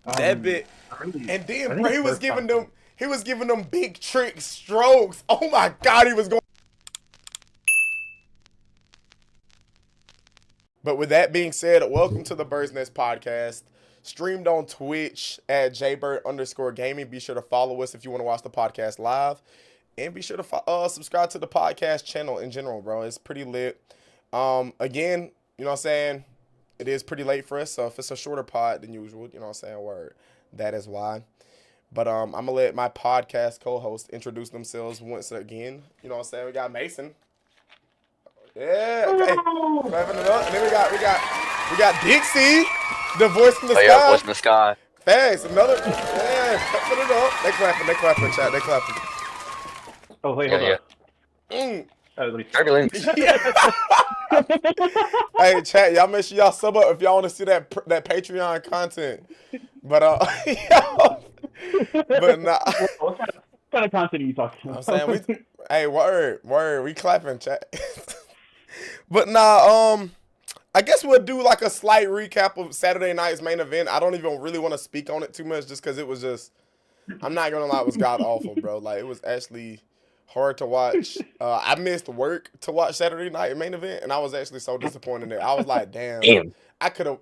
That bit, and I then think bro, it's first time. he was giving them big trick strokes. Oh my god, he was going. But with that being said, welcome to the Bird's Nest podcast. Streamed on Twitch at jbird_gaming. Be sure to follow us if you want to watch the podcast live. And be sure to subscribe to the podcast channel in general, bro. It's pretty lit. Again, you know what I'm saying? It is pretty late for us, so if it's a shorter pod than usual, you know what I'm saying? Word. That is why. But I'm gonna let my podcast co-host introduce themselves once again. You know what I'm saying? We got Mason. Yeah, okay. Oh, Clapping it up. And then we got Dixie, the voice from the Oh yeah, sky. voice in the sky. Thanks. Another clapping it up. They clapping, chat. They clapping. oh wait, Yeah, hold yeah. on. Let me stop. Turbulence. Yeah. Hey, chat, y'all make sure y'all sub up if y'all want to see that Patreon content. But but nah. What kind of content are you talking I'm about? saying hey, word, we clapping, chat. But nah, I guess we'll do like a slight recap of Saturday night's main event. I don't even really want to speak on it too much just because it was just, I'm not gonna lie, it was god awful, bro. Like it was actually hard to watch. I missed work to watch Saturday night main event, and I was actually so disappointed in it. I was like, damn, Damn. I could have.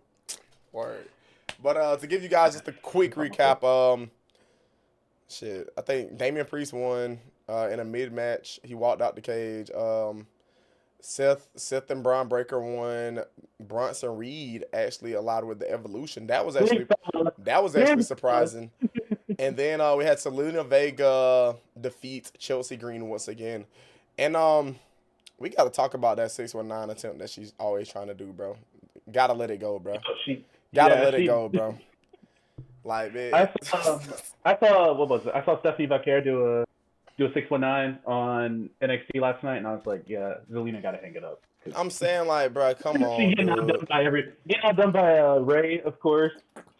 Word. But to give you guys just a quick recap, shit, I think Damian Priest won in a mid match. He walked out the cage. Seth and Braun Breaker won. Bronson Reed actually allowed with the Evolution. That was actually surprising. And then we had Selena Vega defeat Chelsea Green once again. And we got to talk about that 619 attempt that she's always trying to do, bro. Gotta let it go, bro. Gotta let it go, bro. Like, man. I saw what was it? I saw Stephanie Vaquer do a 619 on NXT last night, and I was like, yeah, Zelina got to hang it up. I'm saying, like, bro, come on, Getting dude. outdone by Ray, of course.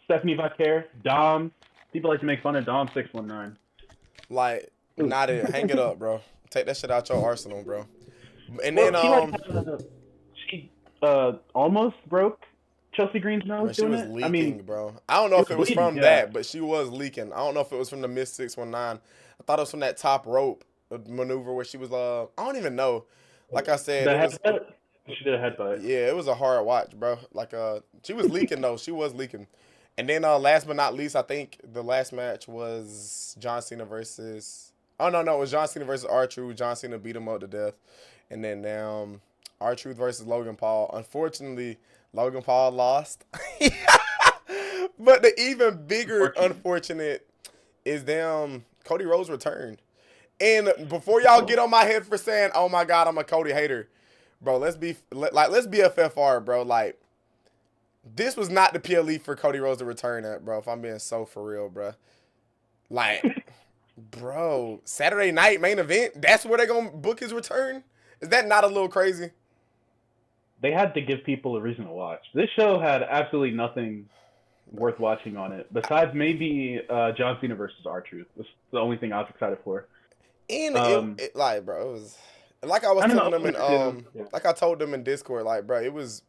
Stephanie Vaquer, Dom. People like to make fun of Dom 619. Like, not it. Hang it up, bro. Take that shit out your arsenal, bro. And then, she almost broke Chelsea Green's nose bro, she doing was it. leaking, bro. I don't know if it was bleeding, from yeah. that, but she was leaking. I don't know if it was from the Miss 619. I thought it was from that top rope maneuver where she was, I don't even know. Like I said, The it was. headbutt? She did a headbutt. Yeah, it was a hard watch, bro. Like, she was leaking though. She was leaking. And then, last but not least, I think the last match was John Cena versus. Oh no, it was John Cena versus R-Truth. John Cena beat him up to death, and then R-Truth versus Logan Paul. Unfortunately, Logan Paul lost. But the even bigger unfortunate is Cody Rhodes returned. And before y'all get on my head for saying, "Oh my God, I'm a Cody hater," bro, let's be FFR, bro. Like, this was not the PLE for Cody Rhodes to return at, bro. If I'm being so for real, bro. Like, bro, Saturday night main event. That's where they're gonna book his return. Is that not a little crazy? They had to give people a reason to watch. This show had absolutely nothing worth watching on it, besides maybe John Cena versus R-Truth. That's the only thing I was excited for. And like, bro, it was like I was telling them in like I told them in Discord, like, bro, it might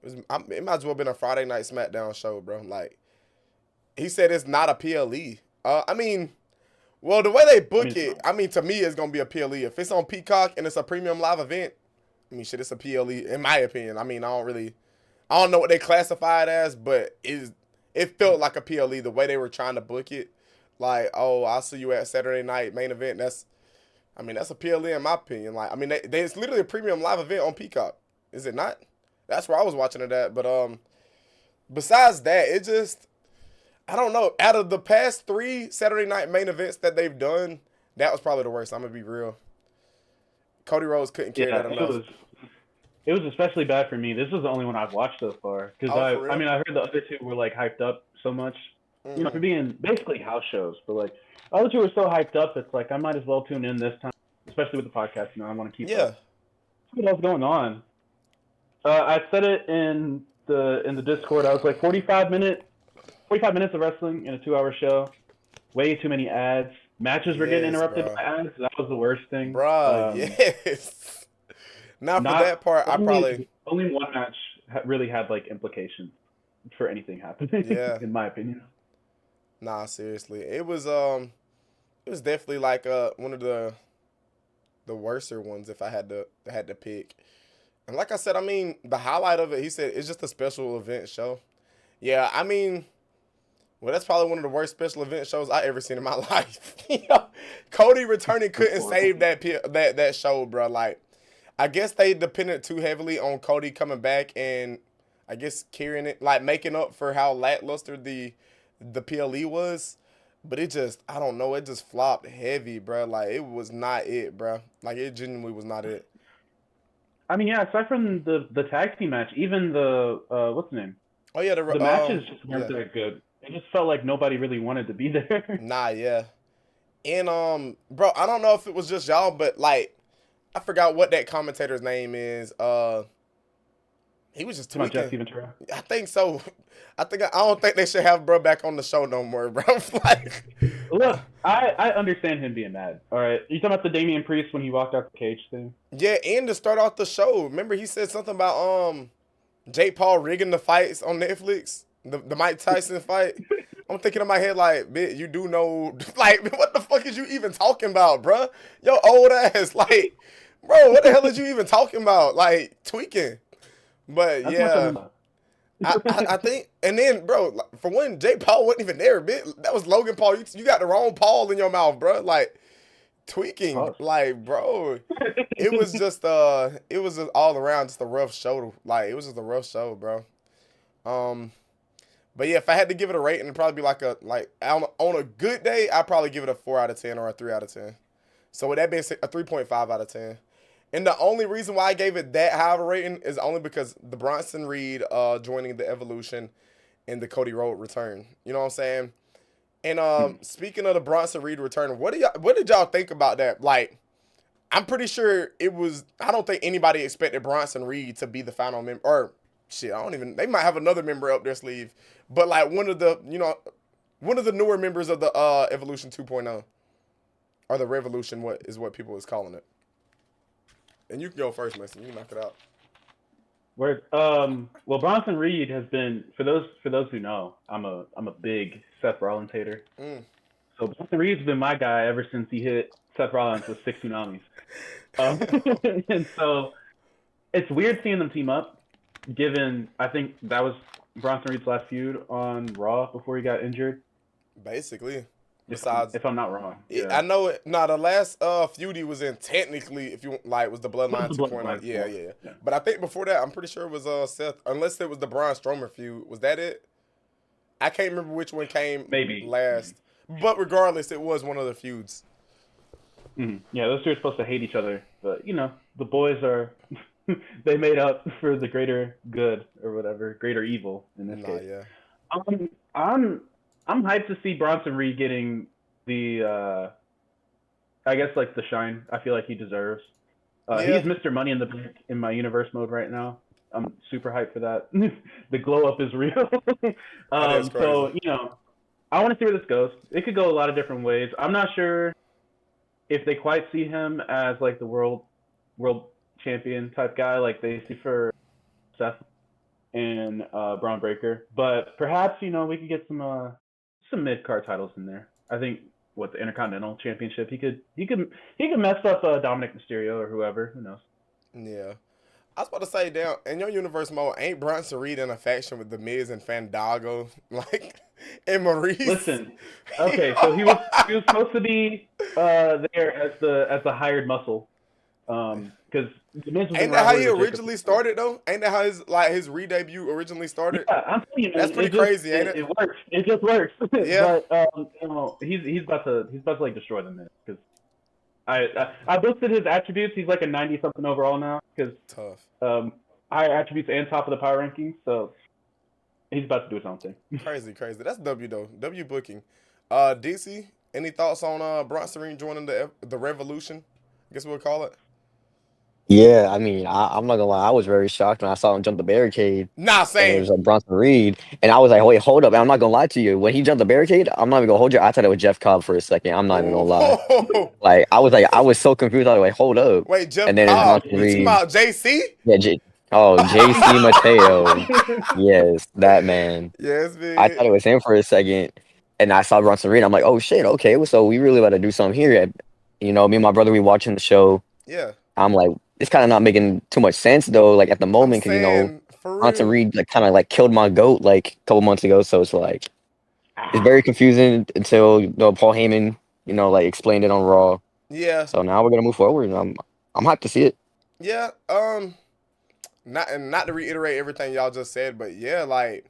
as well have been a Friday night SmackDown show, bro. Like, he said it's not a PLE. I mean, well, the way they book it, I mean, to me, it's gonna be a PLE. If it's on Peacock and it's a premium live event, I mean, shit, it's a PLE in my opinion. I mean, I don't know what they classify it as, but it felt like a PLE the way they were trying to book it. Like, oh, I'll see you at Saturday night main event. That's a PLE in my opinion. Like, I mean, it's literally a premium live event on Peacock. Is it not? That's where I was watching it at. But besides that, it just, I don't know. Out of the past 3 Saturday night main events that they've done, that was probably the worst. I'm gonna be real. Cody Rhodes couldn't carry that enough. It was especially bad for me. This was the only one I've watched so far. Because I heard the other 2 were like hyped up so much. Mm-hmm. You know, for being basically house shows. But like, the other 2 were so hyped up, it's like I might as well tune in this time, especially with the podcast. You know, I want to keep up. What else going on? I said it in the Discord. I was like 45 minutes of wrestling in a 2-hour show. Way too many ads. Matches were getting interrupted by ads. That was the worst thing. Bro, yes. Now for that part, only one match really had like implications for anything happening. Yeah. In my opinion. Nah, seriously, it was definitely like one of the worser ones if I had to pick. And like I said, I mean, the highlight of it, he said, it's just a special event show. Yeah, I mean, well, that's probably one of the worst special event shows I ever seen in my life. Cody returning couldn't save that show, bro. Like, I guess they depended too heavily on Cody coming back and I guess carrying it, like making up for how lackluster the PLE was. But it just, I don't know, it just flopped heavy, bro. Like, it was not it, bro. Like, it genuinely was not it. I mean, yeah, aside from the tag team match, even the what's the name? Oh yeah, the matches just weren't that good. It just felt like nobody really wanted to be there. Nah, yeah. And bro, I don't know if it was just y'all, but like, I forgot what that commentator's name is. He was just tweaking. Jesse Ventura. I think so. I don't think they should have bro back on the show no more, bro. Like, look, I understand him being mad. All right, you talking about the Damian Priest when he walked out the cage thing? Yeah, and to start off the show, remember he said something about Jake Paul rigging the fights on Netflix, the Mike Tyson fight. I'm thinking in my head like, bitch, you do know, like, what the fuck is you even talking about, bro? Yo, old ass, like, bro, what the hell is you even talking about? Like, tweaking. But that's yeah, I think, and then, bro, for one, Jake Paul wasn't even there, bitch. That was Logan Paul. You got the wrong Paul in your mouth, bro. Like, tweaking, like, bro. It was just all around just a rough show. Like, it was just a rough show, bro. But yeah, if I had to give it a rating, it'd probably be on a good day, I'd probably give it a 4 out of 10 or a 3 out of 10. So with that being said, a 3.5 out of 10. And the only reason why I gave it that high of a rating is only because the Bronson Reed joining the Evolution and the Cody Rhodes return. You know what I'm saying? And speaking of the Bronson Reed return, what did y'all think about that? Like, I'm pretty sure it was. I don't think anybody expected Bronson Reed to be the final member. Or shit, I don't even. They might have another member up their sleeve, but like one of the newer members of the Evolution 2.0 or the Revolution, what people is calling it. And you can go first, Mason. You can knock it out. Word. Well, Bronson Reed has been, for those who know, I'm a big Seth Rollins hater. So Bronson Reed's been my guy ever since he hit Seth Rollins with 6 tsunamis. And so it's weird seeing them team up, given I think that was Bronson Reed's last feud on Raw before he got injured. Basically. Besides, if I'm not wrong, yeah. I know it. No, the last feud he was in technically, if you like, was the Bloodline 2.0. Yeah. But I think before that, I'm pretty sure it was Seth. Unless it was the Braun Strowman feud, was that it? I can't remember which one came last. But regardless, it was one of the feuds. Mm-hmm. Yeah, those two are supposed to hate each other, but the boys are. They made up for the greater good or whatever, greater evil in this case. Yeah. I'm hyped to see Bronson Reed getting the, I guess, like, the shine I feel like he deserves. He's Mr. Money in the Bank in my universe mode right now. I'm super hyped for that. The glow up is real. So, I want to see where this goes. It could go a lot of different ways. I'm not sure if they quite see him as, like, the world champion type guy like they see for Seth and Braun Breaker. But perhaps, we could get some mid-card titles in there. I think the Intercontinental Championship, he could mess up Dominic Mysterio or whoever. Who knows? Yeah. I was about to say, damn, in your universe mode, ain't Bronson Reed in a faction with The Miz and Fandango, like, and Maurice? Listen, okay, so he was supposed to be there as the hired muscle, because ain't that how he originally started though? Ain't that how his re-debut originally started? Yeah, I'm telling you, that's pretty crazy, ain't it? It works. It just works. Yeah. But he's about to like destroy them because I boosted his attributes. He's like a 90-something overall now because higher attributes and top of the power rankings. So he's about to do his own thing. Crazy. That's W though. W booking. Dixie, any thoughts on Bronson Reed joining the Revolution? I guess we'll call it. Yeah, I mean, I'm not gonna lie, I was very shocked when I saw him jump the barricade. Nah, same. It was Bronson Reed, and I was like, wait, hold up. And I'm not gonna lie to you. When he jumped the barricade, I'm not even gonna hold you. I thought it was Jeff Cobb for a second. I'm not even gonna lie. Like, I was so confused. I was like, hold up. Wait, Jeff Cobb? You talking about JC? Yeah, JC Mateo. Yes, that man. Yes, man. I thought it was him for a second. and I saw Bronson Reed. I'm like, oh shit, okay, so we really about to do something here. Me and my brother, we watching the show. Yeah. I'm like, it's kind of not making too much sense though, like at the I'm moment, because saying, for Bronson real. Reed like kind of like killed my goat like a couple months ago. So it's like it's very confusing until Paul Heyman like explained it on Raw. Yeah. So now we're gonna move forward, and I'm hyped to see it. Yeah. Not to reiterate everything y'all just said, but yeah, like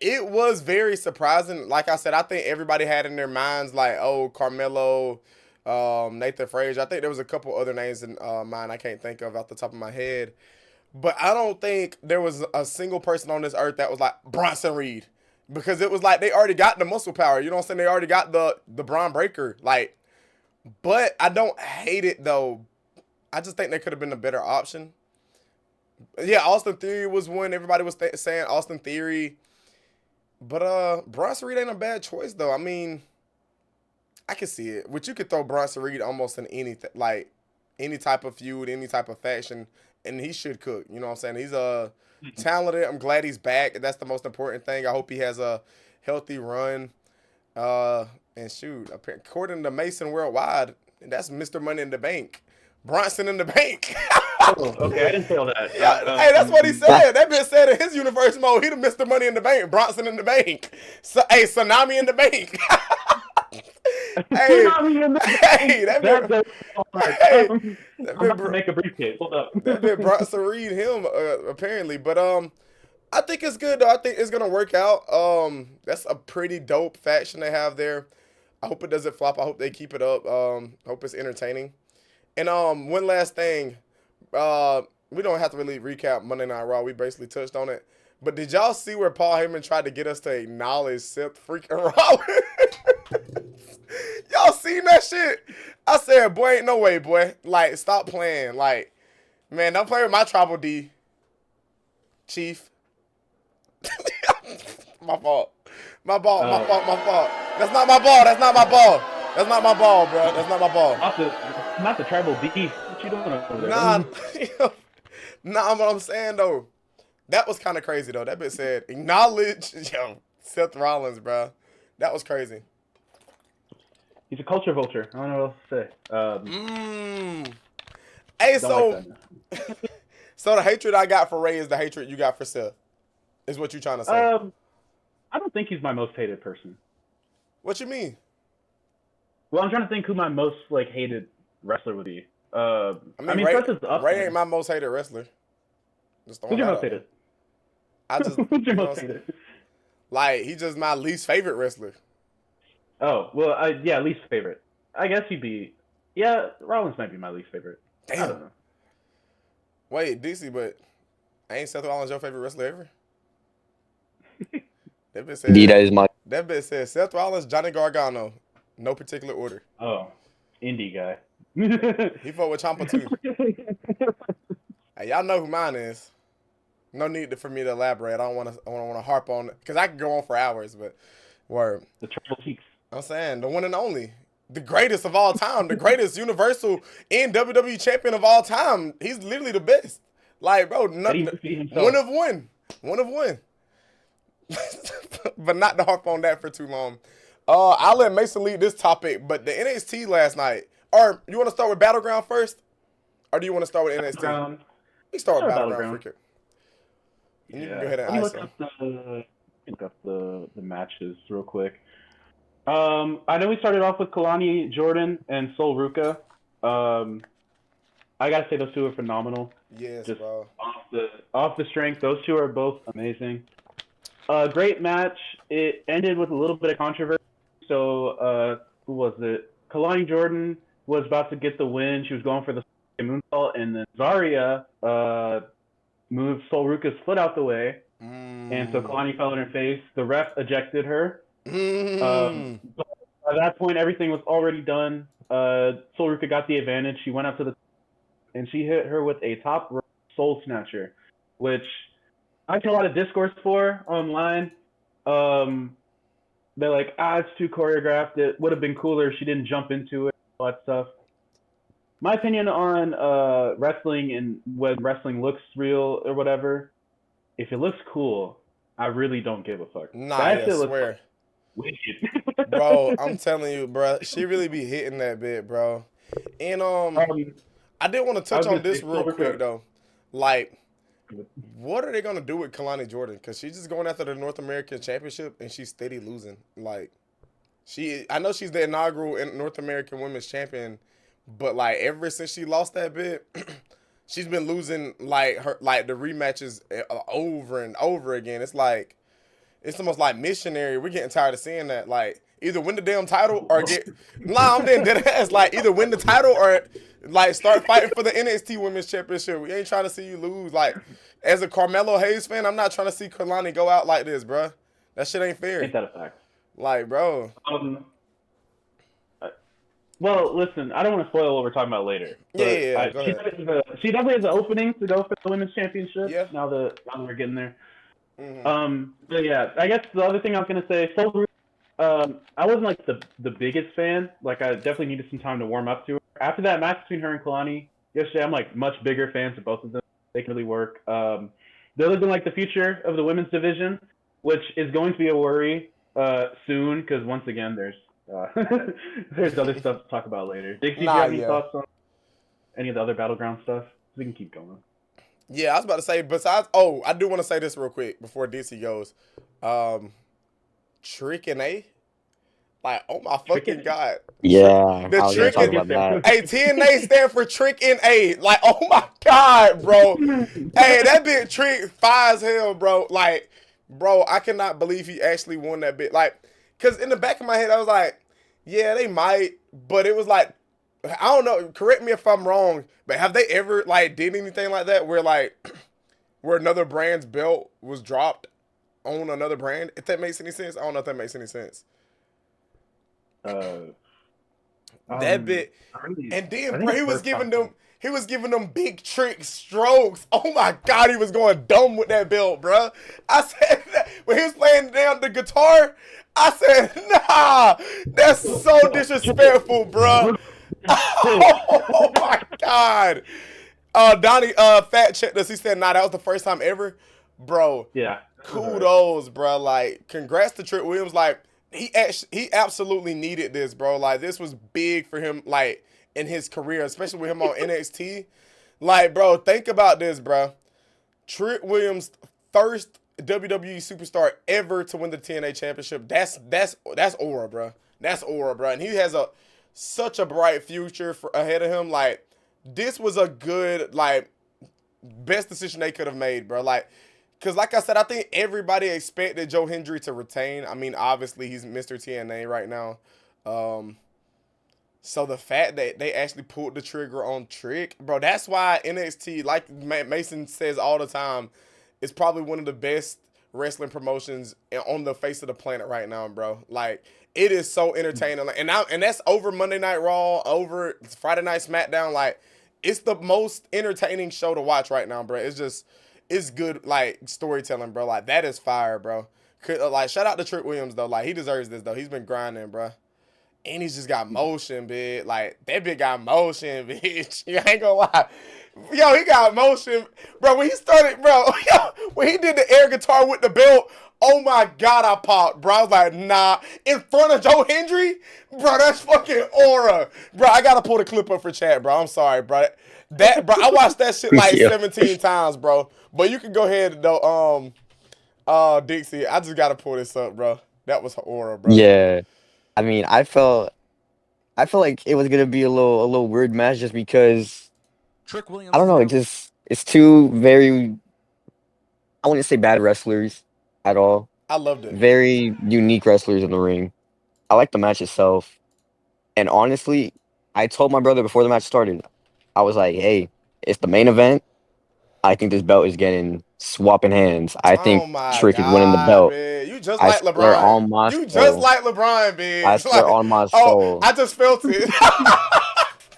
it was very surprising. Like I said, I think everybody had in their minds like, oh, Carmelo, Nathan Frazier. I think there was a couple other names in mind I can't think of off the top of my head. But I don't think there was a single person on this earth that was like Bronson Reed. Because it was like they already got the muscle power. You know what I'm saying? They already got the Braun Breaker. Like, but I don't hate it though. I just think there could have been a better option. Yeah, Austin Theory was one. Everybody was saying Austin Theory. But Bronson Reed ain't a bad choice though. I mean, I can see it. But you could throw Bronson Reed almost in anything, like any type of feud, any type of faction, and he should cook. You know what I'm saying? He's talented. I'm glad he's back. That's the most important thing. I hope he has a healthy run. And shoot, according to Mason Worldwide, that's Mr. Money in the Bank. Bronson in the Bank. Oh, okay, I didn't feel that. Yeah, hey, that's what he said. That bitch said in his universe mode, he the Mr. Money in the Bank. Bronson in the Bank. So, hey, Tsunami in the Bank. Hey, that bitch. I'm about to make a briefcase. Hold up. That bitch Bronson Reed him apparently, but I think it's good though. I think it's gonna work out. That's a pretty dope faction they have there. I hope it doesn't flop. I hope they keep it up. Hope it's entertaining. And one last thing, we don't have to really recap Monday Night Raw. We basically touched on it. But did y'all see where Paul Heyman tried to get us to acknowledge Seth freaking Rollins? Y'all seen that shit? I said, boy, ain't no way, boy. Like, stop playing. Like, man, don't play with my Tribal D, Chief. My fault. My fault. That's not my ball. That's not my ball. That's not my ball, bro. That's not my ball. Not the Tribal D. What you doing over there? Nah, what I'm saying, though, that was kind of crazy, though. That bitch said, acknowledge, Seth Rollins, bro. That was crazy. He's a culture vulture. I don't know what else to say. Hey, so the hatred I got for Ray is the hatred you got for Seth, is what you trying to say? I don't think he's my most hated person. What you mean? Well, I'm trying to think who my most hated wrestler would be. I mean Ray ain't my most hated wrestler. Who's your most hated? Who's your most hated? Like, he's just my least favorite wrestler. Oh, well, yeah, least favorite. I guess he'd be... Yeah, Rollins might be my least favorite. Damn. I don't know. Wait, Dixie, but ain't Seth Rollins your favorite wrestler ever? That bitch said Seth Rollins, Johnny Gargano. No particular order. Oh, indie guy. He fought with Ciampa too. Hey, y'all know who mine is. No need for me to elaborate. I don't want to harp on it because I could go on for hours. But word. The Triple Cheeks. I'm saying the one and only, the greatest of all time, the greatest Universal and WWE champion of all time. He's literally the best. Like, bro, one of one. But not to harp on that for too long. I'll let Mason lead this topic, but the NXT last night. Or you want to start with Battle Ground first? Or do you want to start with NXT? We start with Battle Ground. Yeah. You can go ahead and look up the matches real quick. I know we started off with Kalani Jordan and Sol Ruka. I gotta say those two are phenomenal. Yes, just bro. Off the strength, those two are both amazing. Great match. It ended with a little bit of controversy. So, who was it? Kalani Jordan was about to get the win. She was going for the moonsault, and then Zarya moved Sol Ruka's foot out the way, and so Kalani fell on her face. The ref ejected her. But by that point, everything was already done. Sol Ruka got the advantage. She went up to the and she hit her with a top rope soul snatcher, which I get a lot of discourse for online. They're like, it's too choreographed. It would have been cooler if she didn't jump into it, all that stuff. My opinion on wrestling and when wrestling looks real or whatever, if it looks cool, I really don't give a fuck. Nah, I swear. Wicked. Bro, I'm telling you, bro, she really be hitting that bit, bro. And I did want to touch on this real quick though. Like, what are they gonna do with Kalani Jordan? Because she's just going after the North American Championship and she's steady losing. Like, I know she's the inaugural North American Women's Champion, but like ever since she lost that bit, she's been losing like the rematches over and over again. It's almost like missionary. We're getting tired of seeing that. Like, either win the damn title or I'm being dead ass. Like, either win the title or like start fighting for the NXT Women's Championship. We ain't trying to see you lose. Like, as a Carmelo Hayes fan, I'm not trying to see Kalani go out like this, bro. That shit ain't fair. Ain't that a fact? Like, bro. Well, listen, I don't want to spoil what we're talking about later. Yeah, go ahead. She definitely has an opening to go for the Women's Championship. Yeah. Now that we're getting there. Mm-hmm. But yeah, I guess the other thing I was gonna say, I wasn't like the biggest fan. Like, I definitely needed some time to warm up to her. After that match between her and Kalani yesterday, I'm like much bigger fans of both of them. They can really work. They're looking like the future of the women's division, which is going to be a worry soon because once again there's other stuff to talk about later. Dixie, do you have any thoughts on any of the other Battleground stuff? We can keep going. Yeah, I was about to say, besides, I do want to say this real quick before Dixie goes. Trick and A? Like, oh my fucking God. Yeah. The Trick and Hey, TNA stand for Trick and A. Like, oh my God, bro. Hey, that bit Trick fire as hell, bro. Like, bro, I cannot believe he actually won that bit. Like, because in the back of my head, I was like, yeah, they might. But it was like, I don't know. Correct me if I'm wrong, but have they ever like did anything like that where another brand's belt was dropped on another brand? If that makes any sense, I don't know if that makes any sense. That bit, and then bro, he was giving them big trick strokes. Oh my God, he was going dumb with that belt, bro. I said that, when he was playing down the guitar, I said, nah, that's so disrespectful, bro. Oh my God. Donnie fact checked us. He said, nah, that was the first time ever. Bro. Yeah. Kudos, bro. Like, congrats to Trick Williams. Like, he absolutely needed this, bro. Like, this was big for him, like, in his career, especially with him on NXT. Like, bro, think about this, bro. Trick Williams, first WWE superstar ever to win the TNA championship. That's aura, bro. That's aura, bro. And he has such a bright future ahead of him. Like, this was a good, like, best decision they could have made, bro. Like, because like I said, I think everybody expected Joe Hendry to retain. I mean, obviously, he's Mr. TNA right now. So the fact that they actually pulled the trigger on Trick, bro, that's why NXT, like Mason says all the time, is probably one of the best wrestling promotions on the face of the planet right now, bro. Like, it is so entertaining. And that's over Monday Night Raw, over Friday Night SmackDown. Like, it's the most entertaining show to watch right now, bro. It's good, like, storytelling, bro. Like, that is fire, bro. Like, shout out to Trick Williams, though. Like, he deserves this, though. He's been grinding, bro. And he's just got motion, bitch. Like, that bitch got motion, bitch. You ain't gonna lie. Yo, he got motion. Bro, when he started, bro, when he did the air guitar with the belt, oh my God, I popped, bro. I was like, nah. In front of Joe Hendry? Bro, that's fucking aura. Bro, I gotta pull the clip up for chat, bro. I'm sorry, bro. Bro, I watched that shit like 17 times, bro. But you can go ahead, though, Dixie. I just gotta pull this up, bro. That was her aura, bro. Yeah. I mean, I felt like it was gonna be a little weird match just because Trick Williams, I don't know, it's two very, I wouldn't say bad wrestlers at all. I loved it. Very unique wrestlers in the ring. I like the match itself. And honestly, I told my brother before the match started, I was like, hey, it's the main event. I think this belt is getting swapping hands. I think Trick is winning the belt. Man. You just like LeBron. On my you just like LeBron, bitch. I swear on my soul. I just felt it.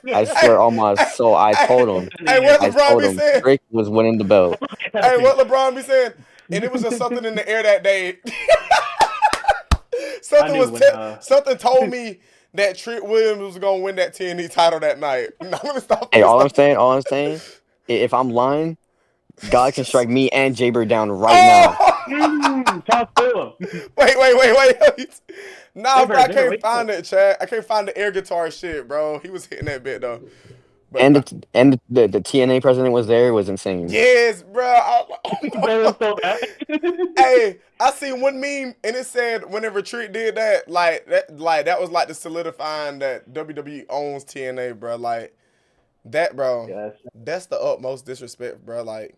I swear on my soul. I told him. Hey, what LeBron be saying? Trick was winning the belt. Hey, what LeBron be saying? And it was just something in the air that day. Something told me that Trick Williams was gonna win that TNT title that night. Hey, all I'm saying, if I'm lying, God can strike me and Jaybird down right now. Toss to him. Wait. Nah, bro, I can't find it, Chad. I can't find the air guitar shit, bro. He was hitting that bit though. But and the TNA president was there. It was insane. Yes, bro. Hey, I seen one meme and it said whenever Trick did that, that was like the solidifying that WWE owns TNA, bro. Like that, bro. Yes. That's the utmost disrespect, bro. Like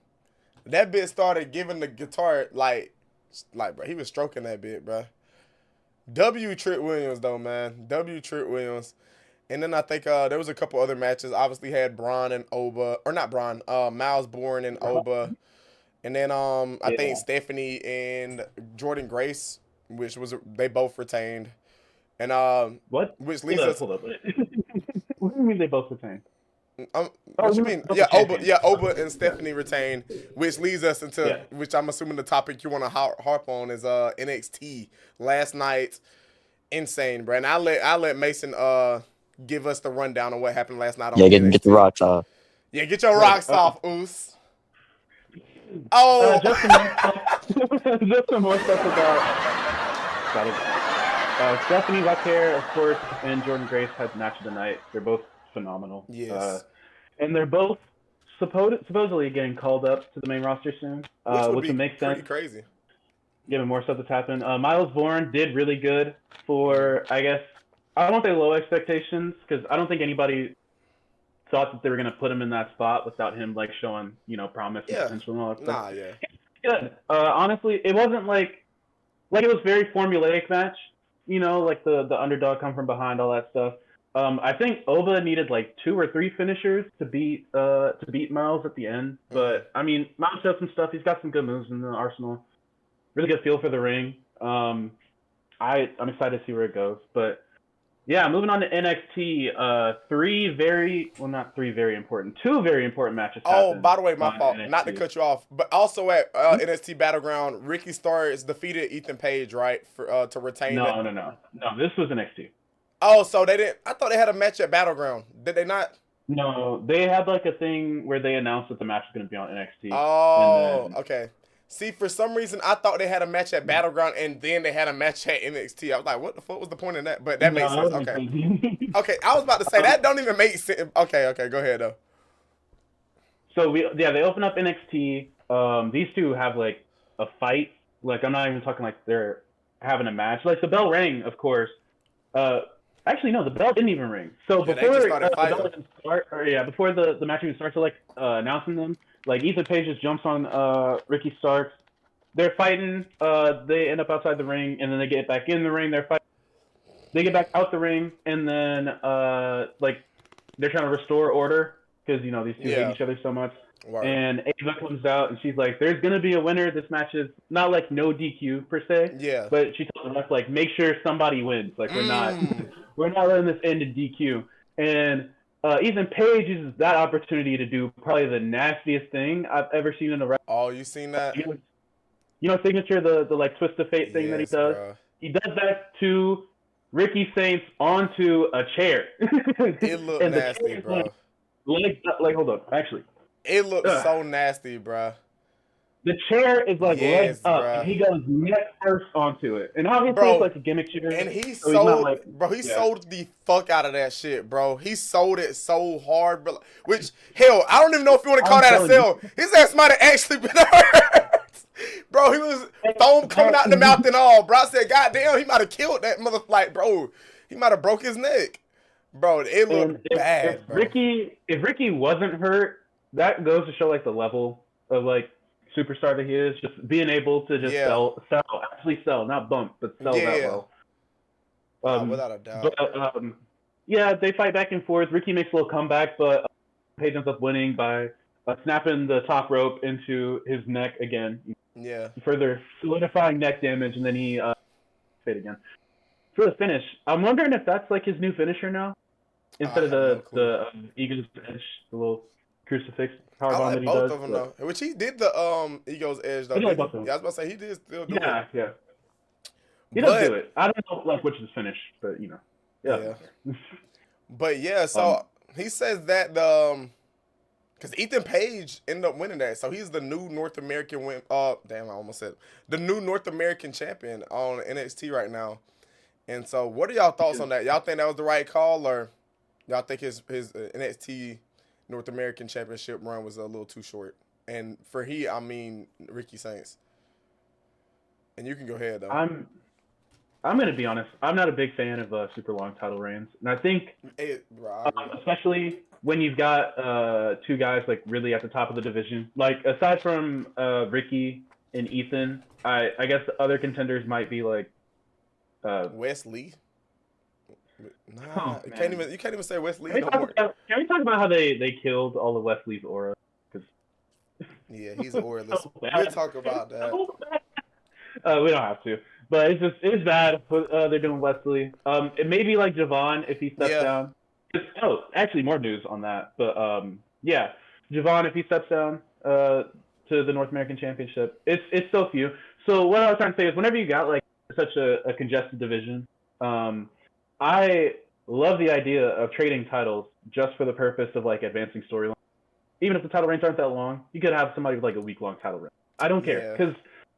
that bit started giving the guitar like, bro, he was stroking that bit, bro. W Trick Williams though, man. W Trick Williams. And then I think there was a couple other matches. Obviously had Braun and Oba, or not Braun, Miles Bourne and Oba. And then I think Stephanie and Jordan Grace, which was they both retained. And what? Which leads us. Hold up. What do you mean they both retained? What you mean? Yeah, Oba and Stephanie retained, which leads us into which I'm assuming the topic you want to harp on is NXT last night. Insane, bro. And I let Mason give us the rundown on what happened last night on NXT. Get the rocks off. Yeah, get your rocks off, Oos. Oh, just some more stuff about it. Stephanie Vaquer, of course, and Jordan Grace had the match of the night. They're both phenomenal. Yes. And they're both supposedly getting called up to the main roster soon, which would make sense. Crazy. Given more stuff that's happened. Miles Bourne did really good for, I guess, I won't say low expectations, because I don't think anybody thought that they were going to put him in that spot without him like showing, promise and potential and all that stuff. Good. Honestly, it wasn't like it was very formulaic match, like the underdog come from behind, all that stuff. I think Oba needed like 2 or 3 finishers to beat Miles at the end. But I mean, Miles does some stuff. He's got some good moves in the arsenal. Really good feel for the ring. I'm excited to see where it goes. But yeah, moving on to NXT. 2 very important matches. Oh, by the way, my fault. NXT. Not to cut you off, but also at NXT Battle Ground, Ricky Starks defeated Ethan Page, right, for to retain. No. This was NXT. Oh, so they didn't. I thought they had a match at Battle Ground. Did they not? No, they had like a thing where they announced that the match was going to be on NXT. Oh, okay. See, for some reason, I thought they had a match at Battleground and then they had a match at NXT. I was like, what the fuck was the point of that? But that makes sense. Okay. Okay, I was about to say, that don't even make sense. Okay, go ahead, though. So, they open up NXT. These two have, like, a fight. Like, I'm not even talking like they're having a match. Like, the bell rang, of course. Actually, no, the bell didn't even ring. So, before the bell even start, before the match even starts, like, announcing them, like, Ethan Page just jumps on Ricky Starks. They're fighting. They end up outside the ring, and then they get back in the ring. They're fighting. They get back out the ring, and then, like, they're trying to restore order because, these two hate each other so much. Wow. And Ava comes out, and she's like, there's going to be a winner. This match is not, like, no DQ, per se. Yeah. But she tells the ref, like, make sure somebody wins. Like, we're not letting this end in DQ. And Ethan Page uses that opportunity to do probably the nastiest thing I've ever seen in a wrestling. Oh, you seen that? Signature, the like twist of fate thing that he does. Bro. He does that to Ricky Saints onto a chair. It looked nasty, bro. Like, hold on, actually. It looks so nasty, bro. The chair is like legs up, and he goes neck first onto it. And obviously it's like a gimmick chair. And he sold the fuck out of that shit, bro. He sold it so hard, bro. Which, hell, I don't even know if you want to call that a sell. His ass might have actually been hurt. Bro, he was foam coming out the mouth and all. Bro, I said, God damn, he might have killed that motherfucker. Like, bro, he might have broke his neck. Bro, it looked bad, bro. If Ricky wasn't hurt, that goes to show, like, the level of, like, superstar that he is, just being able to just sell, not bump, but sell that well. Without a doubt. But, they fight back and forth. Ricky makes a little comeback, but Page ends up winning by snapping the top rope into his neck again. Yeah. Further solidifying neck damage, and then he fade again. For the finish, I'm wondering if that's like his new finisher now, instead of the Eagle's Edge, the little crucifix powerbomb that he does. Both of them though, which he did the Eagle's Edge though. Yeah, I was about to say he did still do it. Yeah. He does do it. I don't know like which is finish, but Yeah. But yeah, so he says that Because Ethan Page ended up winning that, so he's the new North American damn, I almost said the new North American champion on NXT right now. And so, what are y'all thoughts on that? Y'all think that was the right call, or y'all think his NXT North American Championship run was a little too short? And for I mean Ricky Saints. And you can go ahead though. I'm gonna be honest. I'm not a big fan of super long title reigns, and I think, especially when you've got two guys like really at the top of the division. Like aside from Ricky and Ethan, I guess the other contenders might be like Wesley. Nah, you can't even say Wesley no more. Can we talk about how they killed all of Wesley's aura? Yeah, he's auraless. We'll talk about that. We don't have to, but it's bad what they're doing Wesley. It may be like Javon if he steps down. Actually, more news on that. But yeah, Javon if he steps down to the North American Championship, it's so few. So what I was trying to say is, whenever you got like such a congested division, I love the idea of trading titles just for the purpose of like advancing storyline. Even if the title reigns aren't that long, you could have somebody with like a week-long title reign. I don't care, because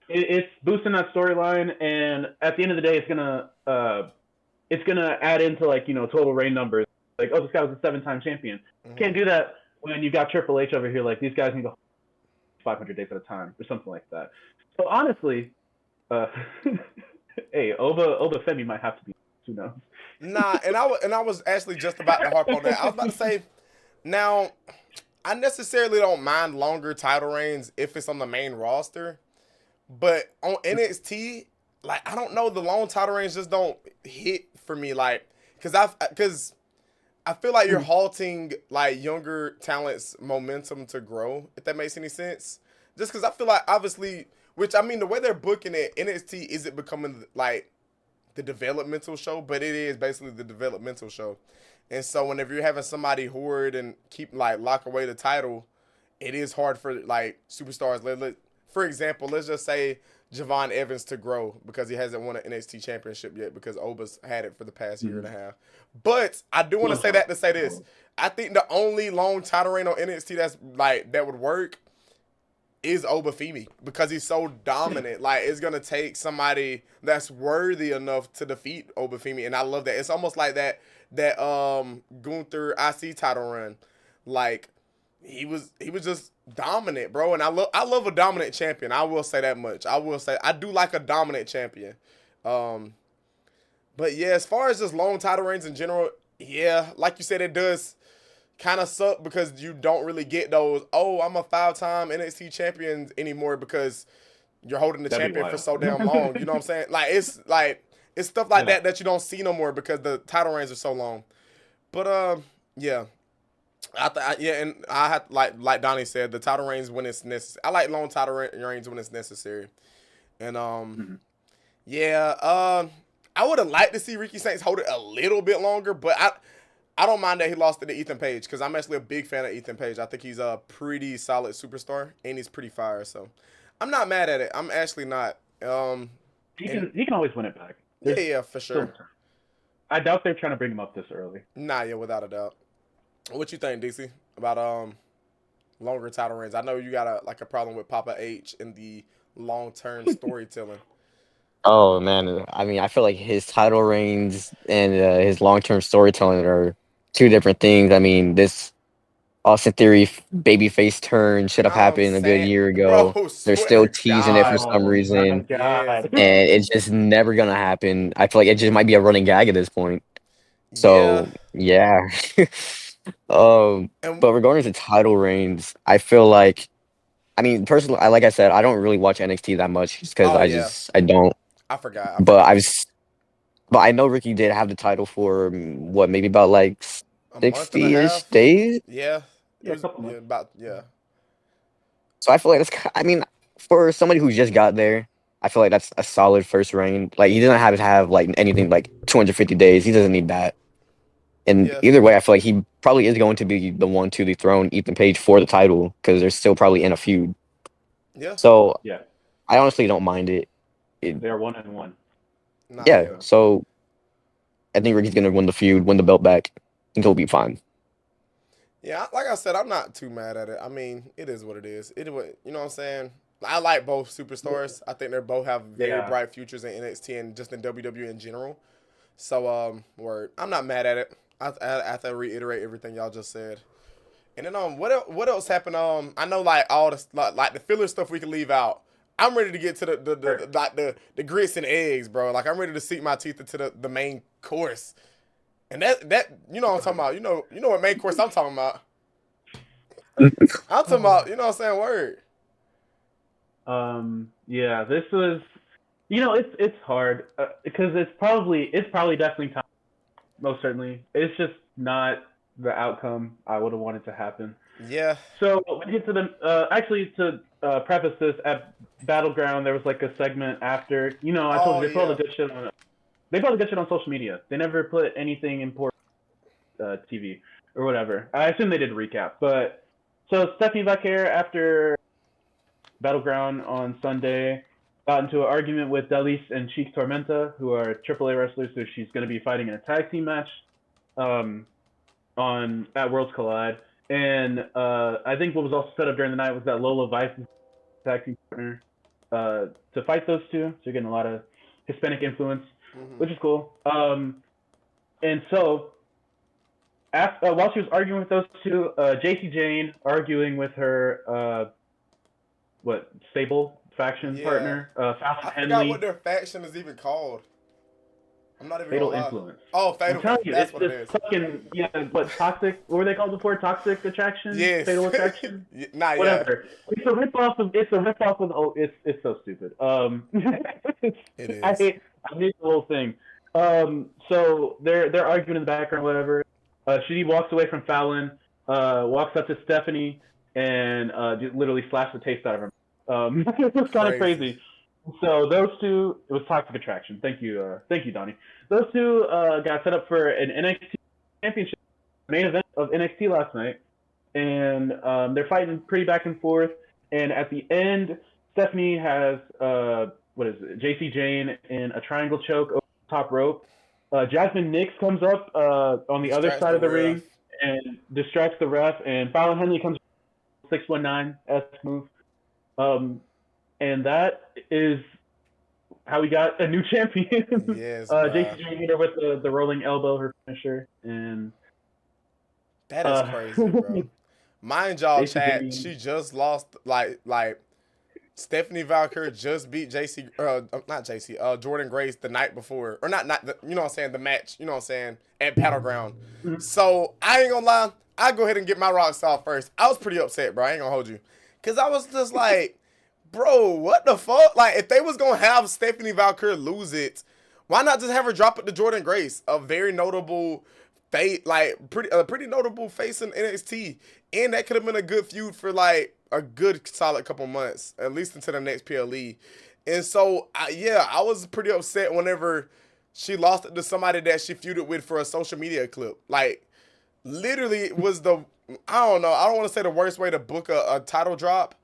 it's boosting that storyline, and at the end of the day, it's gonna add into like total reign numbers. Like, oh, this guy was a 7-time champion. Mm-hmm. Can't do that when you've got Triple H over here. Like, these guys need to 500 days at a time or something like that. So honestly, hey, Oba Femi might have to be. Who knows? Nah, and I was actually just about to harp on that. I was about to say, now, I necessarily don't mind longer title reigns if it's on the main roster, but on NXT, like, I don't know, the long title reigns just don't hit for me, like, because I feel like you're halting like younger talent's momentum to grow, if that makes any sense. Just because I feel like, obviously, which I mean, the way they're booking it, NXT isn't becoming like the developmental show, but it is basically the developmental show. And so whenever you're having somebody hoard and keep like lock away the title, it is hard for like superstars. For example, let's just say Javon Evans to grow because he hasn't won an NXT championship yet because Oba's had it for the past year and a half. But I do want to say that to say this. I think the only long title reign on NXT that's like that would work is Oba Femi because he's so dominant. Like, it's gonna take somebody that's worthy enough to defeat Oba Femi, and I love that. It's almost like that Gunther IC title run. Like, he was just dominant, bro. And I love a dominant champion. I will say that much. I will say I do like a dominant champion. But yeah, as far as just long title reigns in general, yeah, like you said, it does kind of suck because you don't really get those, oh, I'm a 5-time NXT champion anymore because you're holding the champion for so damn long. You know what I'm saying? Like, it's stuff like that you don't see no more because the title reigns are so long. But yeah. And I had like Donnie said, the title reigns when it's necessary. I like long title reigns when it's necessary. And yeah, I would have liked to see Ricky Saints hold it a little bit longer, but I don't mind that he lost it to Ethan Page because I'm actually a big fan of Ethan Page. I think he's a pretty solid superstar and he's pretty fire. So I'm not mad at it. I'm actually not. He can always win it back. Yeah, for sure. I doubt they're trying to bring him up this early. Nah, yeah, without a doubt. What you think, Dixie, about longer title reigns? I know you got a problem with Papa H and the long-term storytelling. Oh man, I mean, I feel like his title reigns and his long-term storytelling are two different things. I mean, this Austin Theory babyface turn should have happened a good year ago. Bro, they're still teasing it for some reason, yes, and it's just never gonna happen. I feel like it just might be a running gag at this point. So yeah. But regarding to title reigns, I feel like, I mean, personally, like I said, I don't really watch NXT that much just because I don't. I forgot. But I know Ricky did have the title for what, maybe about like 60-ish days. Yeah. Yeah, a couple months. So I feel like I mean, for somebody who just got there, I feel like that's a solid first reign. Like, he doesn't have to have like anything like 250 days. He doesn't need that. And either way, I feel like he probably is going to be the one to dethrone Ethan Page for the title because they're still probably in a feud. Yeah. So I honestly don't mind it. They're 1-1. Yeah. So I think Ricky's gonna win the feud, win the belt back. I think he'll be fine. Yeah, like I said, I'm not too mad at it. I mean, it is what it is. It what you know what I'm saying. I like both superstars. I think they both have very bright futures in NXT and just in WWE in general. So word, I'm not mad at it. I have to reiterate everything y'all just said. And then what else happened? I know like all the like the filler stuff we can leave out. I'm ready to get to the grits and eggs, bro. Like I'm ready to sink my teeth into the main course. And that you know what I'm talking about. You know what main course I'm talking about. I'm talking about, you know what I'm saying, word. Yeah, this was, it's hard because it's probably definitely time. Most certainly, it's just not the outcome I would have wanted to happen. Yeah. So we get to the actually to preface this at Battleground, there was like a segment after. I told you they put all the good shit on. They put all the good shit on social media. They never put anything important TV or whatever. I assume they did a recap, but so Stephanie Vaquer after Battleground on Sunday got into an argument with Delis and Cheek Tormenta, who are AAA wrestlers, so she's going to be fighting in a tag team match at Worlds Collide. And I think what was also set up during the night was that Lola Vice's tag team partner to fight those two. So you're getting a lot of Hispanic influence, which is cool. And so while she was arguing with those two, JC Jane arguing with her Stable faction partner, Fallon Henley. I forgot what their faction is even called. I'm not even Fatal gonna lie. Influence. Oh, Fatal Influence. That's what it is. Fucking, toxic. What were they called before? Toxic Attraction? Yes. Fatal Attraction? Whatever. Yeah. It's a ripoff of oh, it's so stupid. It is. I hate the whole thing. So they're arguing in the background, whatever. She walks away from Fallon, walks up to Stephanie, and literally slashed the taste out of her. It was kind of crazy. So those two, it was Toxic Attraction. Thank you, Donnie. Those two got set up for an NXT championship main event of NXT last night, and they're fighting pretty back and forth. And at the end, Stephanie has JC Jane in a triangle choke over the top rope. Jasmine Nix comes up on the other side of the ring and distracts the ref, and Fallon Henley comes 619-esque move. And that is how we got a new champion. Yes, JC Jane hit her with the rolling elbow, her finisher, and that is crazy, bro. Mind y'all, chat, she just lost like Stephanie Valkyrie just beat Jordan Grace the night before, or not you know what I'm saying, the match, you know what I'm saying, at Battleground. So I ain't gonna lie, I go ahead and get my rocks off first. I was pretty upset, bro. I ain't gonna hold you, cause I was just like, bro, what the fuck? Like, if they was gonna have Stephanie Valkyrie lose it, why not just have her drop it to Jordan Grace, a very notable pretty notable face in NXT, and that could have been a good feud for like a good solid couple months, at least until the next PLE. And so, I was pretty upset whenever she lost it to somebody that she feuded with for a social media clip. Like, literally, it was I don't want to say the worst way to book a title drop,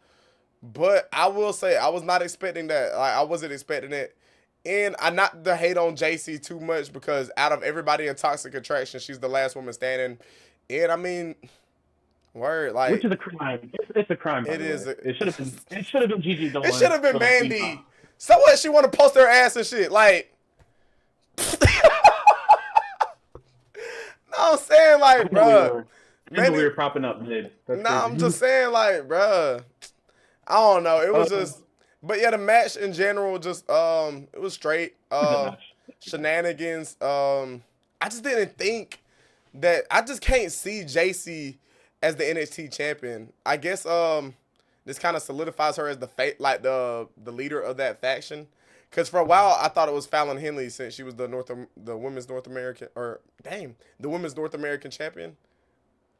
but I will say I was not expecting that. Like, I wasn't expecting it. And I not to hate on JC too much, because out of everybody in Toxic Attraction, she's the last woman standing. And I mean, word, like, which is a crime. It's a crime. It is. It should have been Gigi Dolan. It should have been Mandy. So what? She want to post her ass and shit. Like, no, I'm saying, like, bro. Maybe we were propping up mid. I'm just saying, like, bro. I don't know. It was just. But yeah, the match in general just it was straight shenanigans. I just didn't think that I just can't see JC as the NXT champion. I guess this kind of solidifies her as the leader of that faction. Cause for a while I thought it was Fallon Henley, since she was the women's North American the women's North American champion.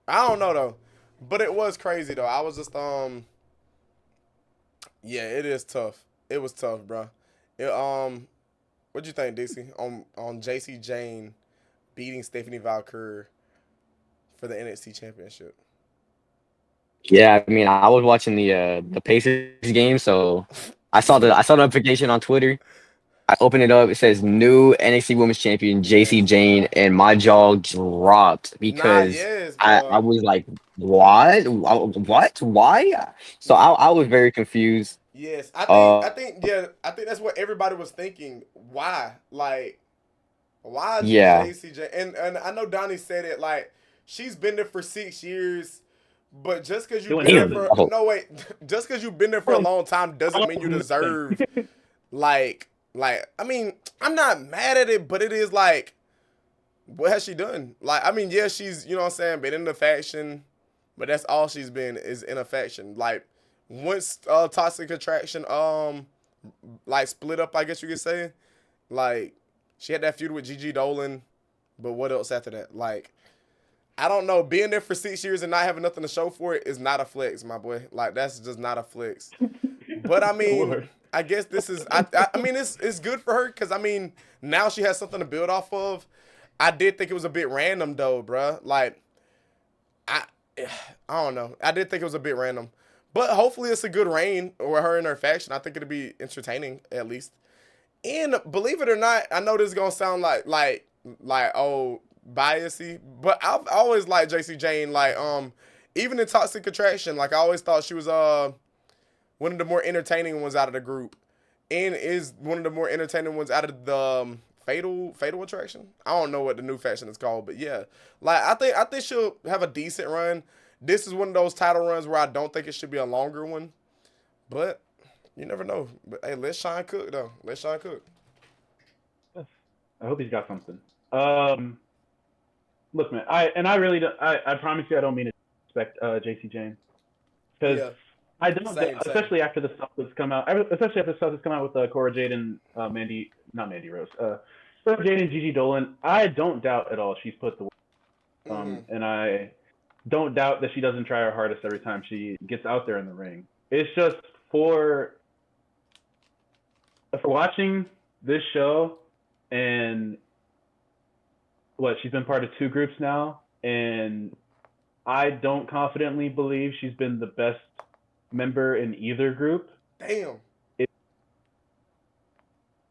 I don't know though, but it was crazy though. I was just yeah, it is tough. It was tough, bro. What'd you think, Dixie, on JC Jane beating Stephanie Valkyrie for the NXT championship? Yeah, I mean, I was watching the Pacers game, so I saw the notification on Twitter, I open it up. It says new NXT Women's Champion Yes. JC Jane, and my jaw dropped Nah, because yes, I bro. was like, what? What? Why? So Yeah. I was very confused. Yes. Uh, I think that's what everybody was thinking. Why? Like, why yeah. JCJ? And I know Donnie said it, like, she's been there for 6 years, but just because you've Doing been there Damn. nothing. for Oh, no wait, just because you've been there for a long time doesn't mean you Nothing. deserve like I mean, I'm not mad at it, but it is like, what has she done? Like, I mean, yeah, she's, you know what I'm saying, been in the faction, but that's all she's been is in a faction. Like, once Toxic Attraction like split up, I guess you could say, like, she had that feud with Gigi Dolan, but what else after that? Like, I don't know. Being there for 6 years and not having nothing to show for it is not a flex, my boy. Like, that's just not a flex. But I mean, Lord. I guess this is. I mean, it's good for her because I mean, now she has something to build off of. I did think it was a bit random though, bruh. Like, I I don't know. I did think it was a bit random, but hopefully it's a good reign with her in her faction. I think it'll be entertaining at least. And believe it or not, I know this is gonna sound like oh biasy, but I've always liked JC Jane. Like even in Toxic Attraction, like I always thought she was one of the more entertaining ones out of the group, and is one of the more entertaining ones out of the Fatal Attraction. I don't know what the new faction is called, but yeah, like I think she'll have a decent run. This is one of those title runs where I don't think it should be a longer one, but you never know. But hey, let Sean cook though. Let Sean cook. I hope he's got something. Look, man, I really don't. I promise you, I don't mean to respect JC Jane because Yeah, I don't, same. especially after the stuff that's come out. Especially after the stuff that's come out with Cora Jade and not Mandy Rose. Cora Jade and Gigi Dolan. I don't doubt at all she's put the work. And I don't doubt that she doesn't try her hardest every time she gets out there in the ring. It's just for watching this show, and what, she's been part of 2 groups now, and I don't confidently believe she's been the best member in either group. Damn.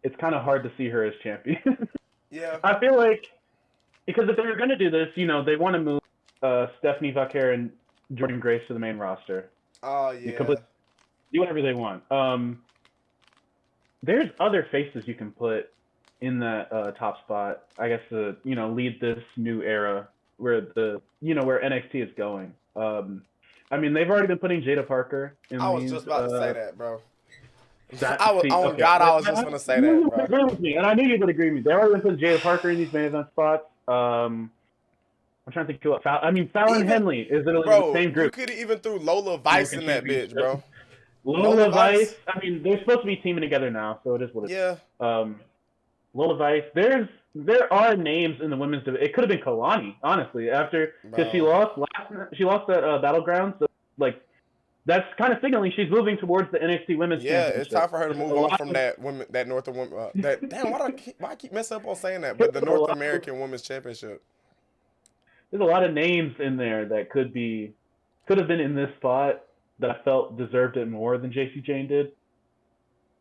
It's kind of hard to see her as champion. Yeah. I feel like, because if they were going to do this, you know, they want to move Stephanie Vaquer and Jordan Grace to the main roster. Oh yeah. Do whatever they want. There's other faces you can put in that top spot, I guess, to, you know, lead this new era where where NXT is going. I mean, they've already been putting Jada Parker in. I was just about to say that, bro. I was just gonna say that, bro. Agree with me, and I knew you would agree with me. They've already been putting Jada Parker in these main event spots. I'm trying to think who. Fallon Henley is in the same group. You could even threw Lola Vice in that bitch, bro. Lola Vice. I mean, they're supposed to be teaming together now, so it is what it is. Yeah. Lola Vice. There are names in the women's division. It could have been Kalani, honestly, because she lost at Battleground. So like, that's kind of signaling she's moving towards the NXT Women's Championship. Yeah, it's time for her to move on from that North damn, why I keep messing up on saying that? But the North American Women's Championship. There's a lot of names in there that could have been in this spot that I felt deserved it more than JC Jane did.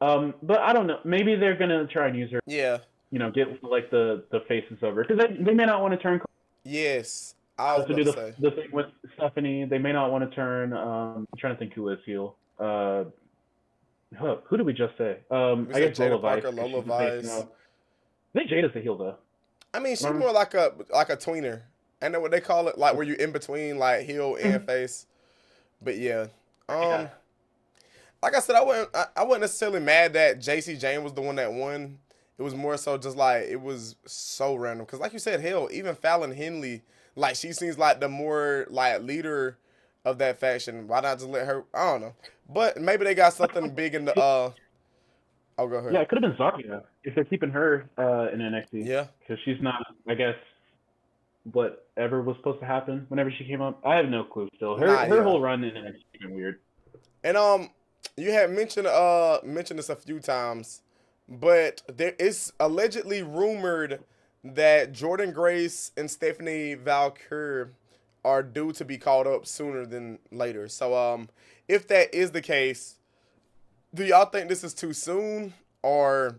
But I don't know. Maybe they're gonna try and use her. Yeah. You know, get like the faces over, because they may not want to turn. Yes. I was to do the thing with Stephanie. They may not want to turn. I'm trying to think who is heel. Who did we just say? I guess Jada Lola Parker, Vice. I think Jada's the heel though. I mean, she's more like a tweener. I know what they call it, like where you in between like heel and face. But yeah. Like I said, I wasn't necessarily mad that JC Jane was the one that won. It was more so just like it was so random. Because like you said, hell, even Fallon Henley, like she seems like the more like leader of that faction. Why not just let her? I don't know. But maybe they got something big in the Oh, go ahead. Yeah, it could have been Zarya if they're keeping her in NXT. Yeah. Because she's not, I guess, whatever was supposed to happen whenever she came up. I have no clue still. Her whole run in NXT has been weird. And you had mentioned this a few times, but there is allegedly rumored that Jordan Grace and Stephanie Valkyrie are due to be called up sooner than later. So if that is the case, do y'all think this is too soon, or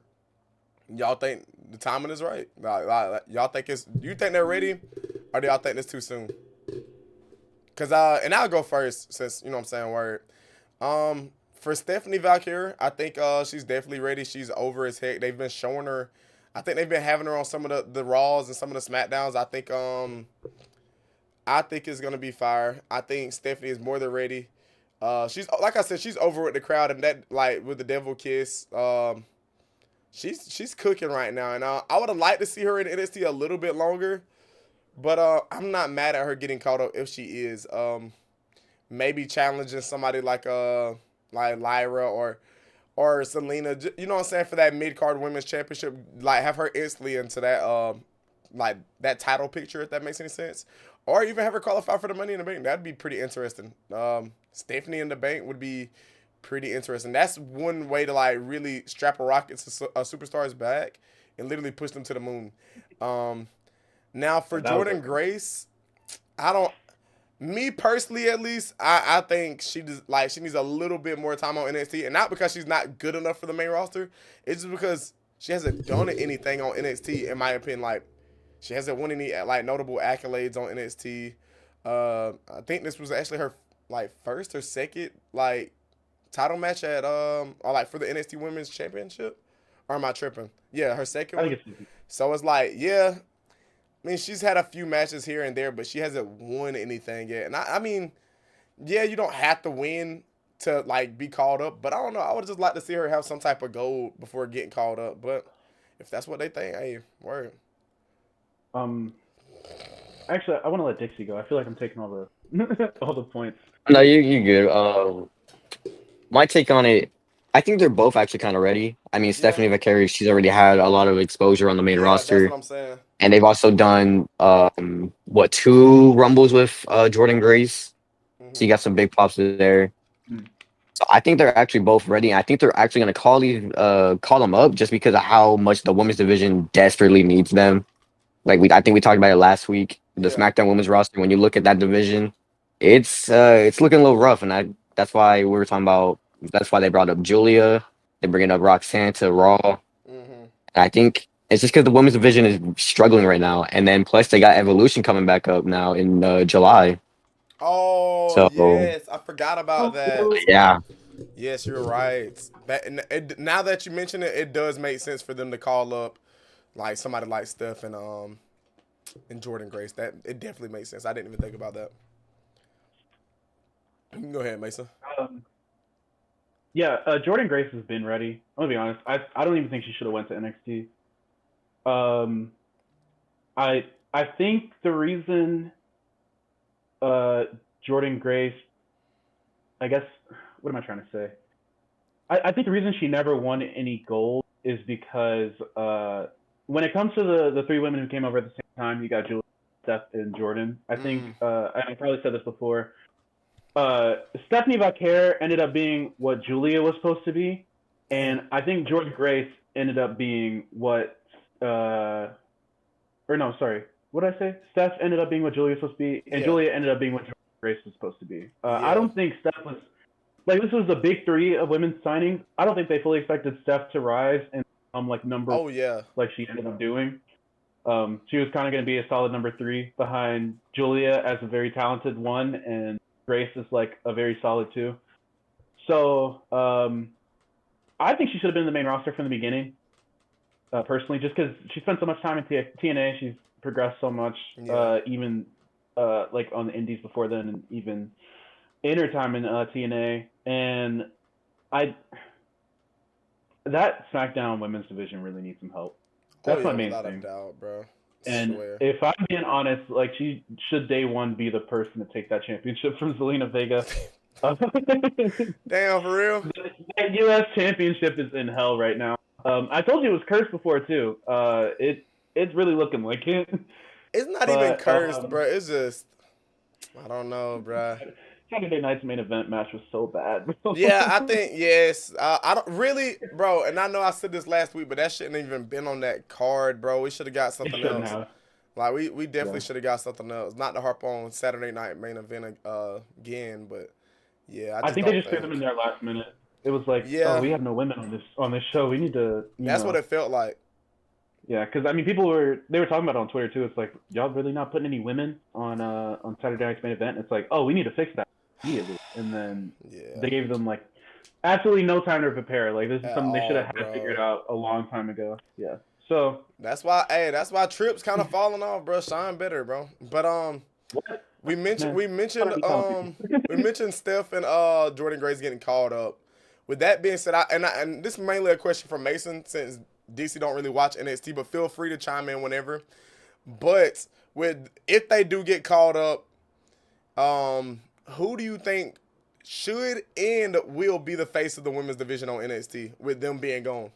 Y'all think the timing is right? Y'all think it's? Do you think they're ready, or do y'all think it's too soon? Cause and I'll go first since you know what I'm saying word. For Stephanie Valkyrie, I think she's definitely ready. She's over as heck. They've been showing her. I think they've been having her on some of the Raws and some of the SmackDowns. I think it's gonna be fire. I think Stephanie is more than ready. She's like I said, she's over with the crowd and that like with the Devil Kiss. She's cooking right now, and I would have liked to see her in NXT a little bit longer, but I'm not mad at her getting caught up if she is. Maybe challenging somebody like Lyra or Selena, you know what I'm saying, for that mid card women's championship. Like have her instantly into that like that title picture, if that makes any sense. Or even have her qualify for the Money in the Bank. That'd be pretty interesting. Stephanie in the Bank would be pretty interesting. That's one way to like really strap a rocket to a superstar's back and literally push them to the moon. Now for Jordan Grace, I don't. Me personally, at least, I think she needs a little bit more time on NXT, and not because she's not good enough for the main roster. It's just because she hasn't done anything on NXT, in my opinion. Like she hasn't won any like notable accolades on NXT. I think this was actually her like first or second like title match at or like for the NXT Women's Championship. Or am I tripping? Yeah, her second one. So it's like, yeah. I mean, she's had a few matches here and there, but she hasn't won anything yet. And I mean, yeah, you don't have to win to like be called up, but I don't know. I would just like to see her have some type of goal before getting called up. But if that's what they think, hey, word. Actually, I want to let Dixie go. I feel like I'm taking all the all the points. No, you good. My take on it, I think they're both actually kind of ready. I mean, Stephanie Vicari, she's already had a lot of exposure on the main roster. That's what I'm saying. And they've also done two Rumbles with Jordan Grace. Mm-hmm. So you got some big pops there. Mm-hmm. So I think they're actually both ready. I think they're actually going to call them up just because of how much the women's division desperately needs them. Like I think we talked about it last week. The SmackDown women's roster. When you look at that division, it's looking a little rough, and that's why we were talking about. That's why they brought up Julia. They're bringing up Roxanne to Raw. Mm-hmm. And I think it's just because the women's division is struggling right now, and then plus they got Evolution coming back up now in July. Oh, yes, I forgot about that. Yeah. Yes, you're right. Now that you mention it, it does make sense for them to call up like somebody like Steph and Jordan Grace. That it definitely makes sense. I didn't even think about that. Go ahead, Mesa. Yeah, Jordan Grace has been ready. I'm gonna be honest. I don't even think she should have went to NXT. I think the reason Jordan Grace, I guess, what am I trying to say? I think the reason she never won any gold is because when it comes to the three women who came over at the same time, you got Julia, Steph, and Jordan. I think, and I probably said this before, Stephanie Valkyrie ended up being what Julia was supposed to be, and I think Jordan Grace ended up being what, what did I say? Steph ended up being what Julia was supposed to be, and Julia ended up being what Jordan Grace was supposed to be. I don't think Steph was, like, this was the big three of women's signings. I don't think they fully expected Steph to rise and like number like she ended up doing. She was kind of going to be a solid number 3 behind Julia as a very talented 1, and Grace is like a very solid 2. So I think she should have been in the main roster from the beginning, personally, just because she spent so much time in TNA. She's progressed so much, even like on the indies before then, and even in her time in TNA. And that SmackDown women's division really needs some help. That's my main thing. Doubt, bro. And if I'm being honest, like, she should day one be the person to take that championship from Zelina Vega. Damn, for real? That U.S. championship is in hell right now. I told you it was cursed before too. It's really looking like it. It's not even cursed, bro. It's just, I don't know, bro. Saturday night's main event match was so bad. Yeah, I think, yes. I don't really, bro, and I know I said this last week, but that shouldn't even been on that card, bro. We should have got something else. Have. Like, we definitely should have got something else. Not to harp on Saturday night main event again, but yeah. I think they just threw them in there last minute. It was like, oh, we have no women on this show. We need to. That's what it felt like. Yeah, because I mean, they were talking about it on Twitter too. It's like, y'all really not putting any women on Saturday Night's Main Event. It's like, oh, we need to fix that immediately. And then they gave them like absolutely no time to prepare. Like, this is something they should have had figured out a long time ago. Yeah. So that's why Tripp's kind of falling off, bro. Shine better, bro. But we mentioned Steph and Jordan Grace getting called up. With that being said, and this is mainly a question for Mason, since DC don't really watch NXT, but feel free to chime in whenever. But if they do get called up, who do you think should and will be the face of the women's division on NXT with them being gone?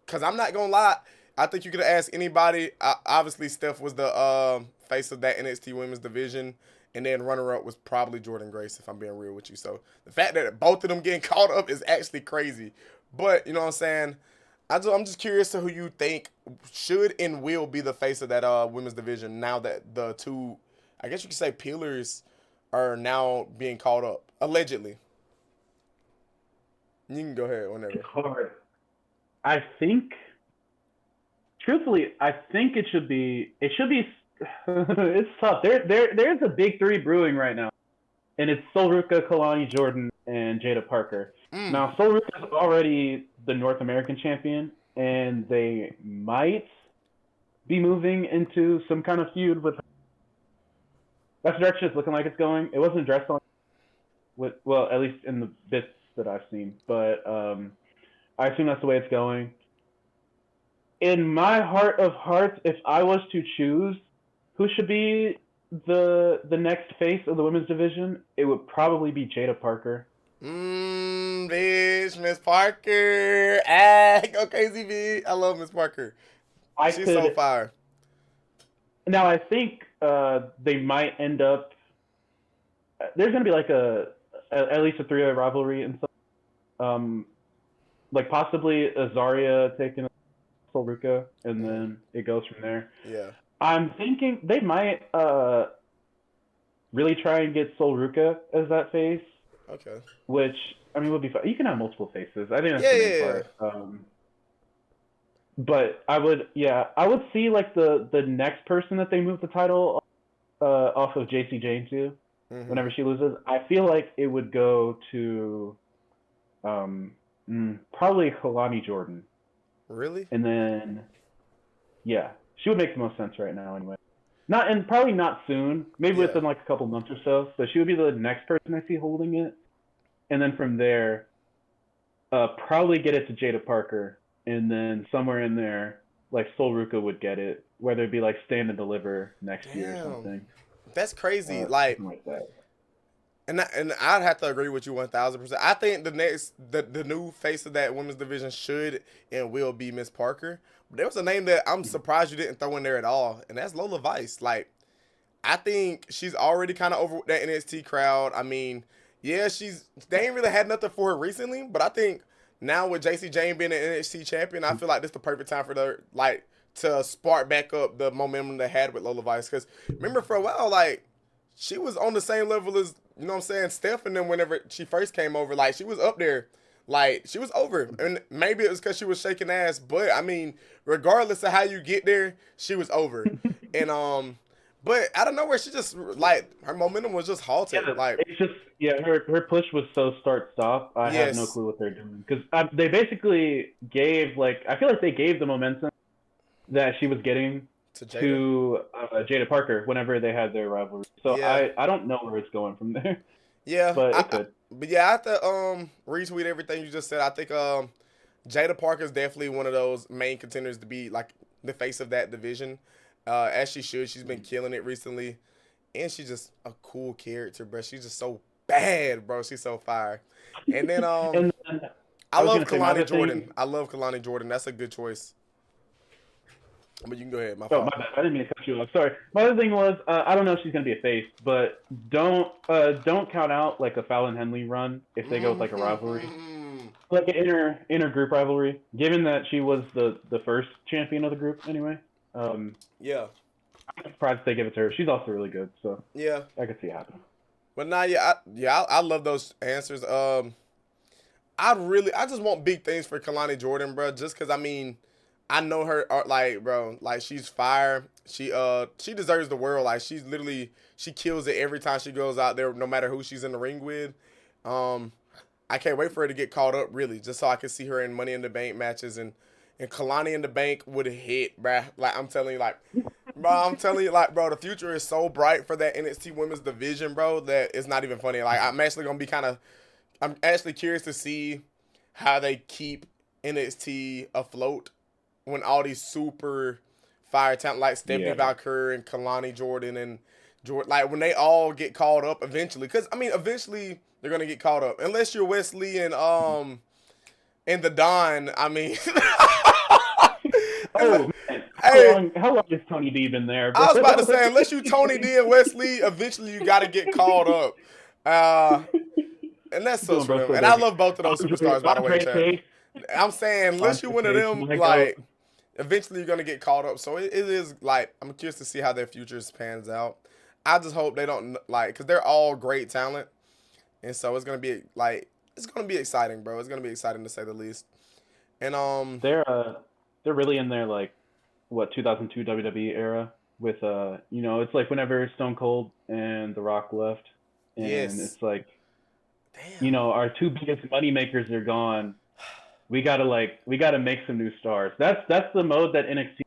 Because I'm not gonna lie, I think you could ask anybody. Obviously, Steph was the face of that NXT women's division, and then runner-up was probably Jordan Grace, if I'm being real with you. So the fact that both of them getting caught up is actually crazy. But, you know what I'm saying? I'm just curious to who you think should and will be the face of that women's division now that the two, I guess you could say, pillars are now being called up, allegedly. You can go ahead whenever. It's hard. I think, truthfully, it should be, it's tough. There's a big three brewing right now, and it's Sol Ruca, Kalani Jordan, and Jada Parker. Now, Sol Ruca is already the North American champion, and they might be moving into some kind of feud with her. That's the direction it's looking like it's going. It wasn't addressed on, well, at least in the bits that I've seen, but I assume that's the way it's going. In my heart of hearts, if I was to choose who should be the next face of the women's division, it would probably be Jada Parker. Bitch, Miss Parker. Go crazy, B. I love Miss Parker. She's so fire. Now, I think they might end up. There's going to be like at least a 3-way rivalry and stuff. Like possibly Azaria taking Sol Ruca, and then it goes from there. Yeah. I'm thinking they might really try and get Sol Ruca as that face. Okay. Which, I mean, would be fun. You can have multiple faces. I think that's the main part. But I would see like the next person that they move the title off of JC Jane to, whenever she loses. I feel like it would go to probably Kalani Jordan. Really? And then, yeah, she would make the most sense right now anyway. Probably not soon. Maybe within like a couple months or so. So she would be the next person I see holding it. And then from there, probably get it to Jada Parker. And then somewhere in there, like Sol Ruca would get it, whether it be like Stand and Deliver next year or something. That's crazy. Like that. And I'd have to agree with you 1,000%. I think the new face of that women's division should and will be Miss Parker. But there was a name that I'm surprised you didn't throw in there at all, and that's Lola Vice. Like, I think she's already kind of over that NXT crowd. I mean, yeah, they ain't really had nothing for her recently, but I think now with JC Jane being an NXT champion, I feel like this is the perfect time for her, like, to spark back up the momentum they had with Lola Vice. Because remember, for a while, like, she was on the same level as, you know what I'm saying, Steph and them whenever she first came over. Like, she was up there. Like, she was over. And maybe it was because she was shaking ass. But, I mean, regardless of how you get there, she was over. And, but out of nowhere, she just, like, her momentum was just halted. Yeah, like, it's just, her push was so start-stop. I have no clue what they're doing. Because they basically gave, like, I feel like they gave the momentum that she was getting to Jada Parker whenever they had their rivalry. So I don't know where it's going from there. Yeah. But it could. But yeah, I have to retweet everything you just said. I think Jada Parker is definitely one of those main contenders to be like the face of that division. As she should. She's been killing it recently. And she's just a cool character, bro. She's just so bad, bro. She's so fire. And then I love Kalani Jordan. I love Kalani Jordan. That's a good choice. But you can go ahead. My fault. My bad. I didn't mean to cut you off. Sorry. My other thing was, I don't know if she's gonna be a face, but don't count out like a Fallon Henley run if they go with like a rivalry, like an inter group rivalry. Given that she was the first champion of the group anyway. Yeah. I'm surprised they give it to her. She's also really good, so yeah, I could see it happen. But now, I love those answers. I just want big things for Kalani Jordan, bro. Just because I mean, I know her, like, bro, like, she's fire. She deserves the world. Like, she's literally, she kills it every time she goes out there, no matter who she's in the ring with. I can't wait for her to get caught up, really, just so I can see her in Money in the Bank matches, and Kalani in the Bank would hit, bruh. Like, I'm telling you, like, bro, the future is so bright for that NXT Women's Division, bro, that it's not even funny. Like, I'm actually curious to see how they keep NXT afloat when all these super fire talent like Stephanie Valkyrie and Kalani Jordan and Jordan, like, when they all get called up eventually, because I mean, eventually they're gonna get caught up, unless you're Wesley and the Don. I mean, man. How long has Tony D been there, bro? I was about to say, unless you Tony D and Wesley, eventually you got to get called up. And that's such for them. And I love both of those superstars, by the way, Chad. I'm saying, unless you're one of them, like, eventually you're going to get called up. So it is, like, I'm curious to see how their futures pans out. I just hope they don't, like, because they're all great talent. And so it's going to be, like, it's going to be exciting, bro. It's going to be exciting, to say the least. And they're really in their, like, 2002 WWE era with, it's like whenever Stone Cold and The Rock left. And it's like, damn. Our two biggest money makers are gone. We gotta make some new stars. That's the mode that NXT.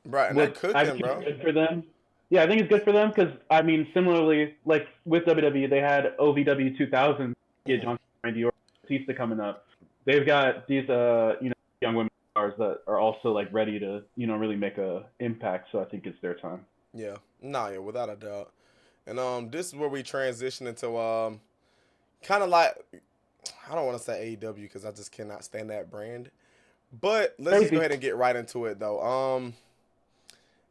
Right, and they're cooking, bro. Good for them. Yeah, I think it's good for them because, I mean, similarly, like with WWE, they had OVW 2000, get John Randy Orton, Batista coming up. They've got these, young women stars that are also, like, ready to, really make a impact. So I think it's their time. Yeah, without a doubt. And this is where we transition into kind of like, I don't want to say AEW because I just cannot stand that brand, but let's just go ahead and get right into it though.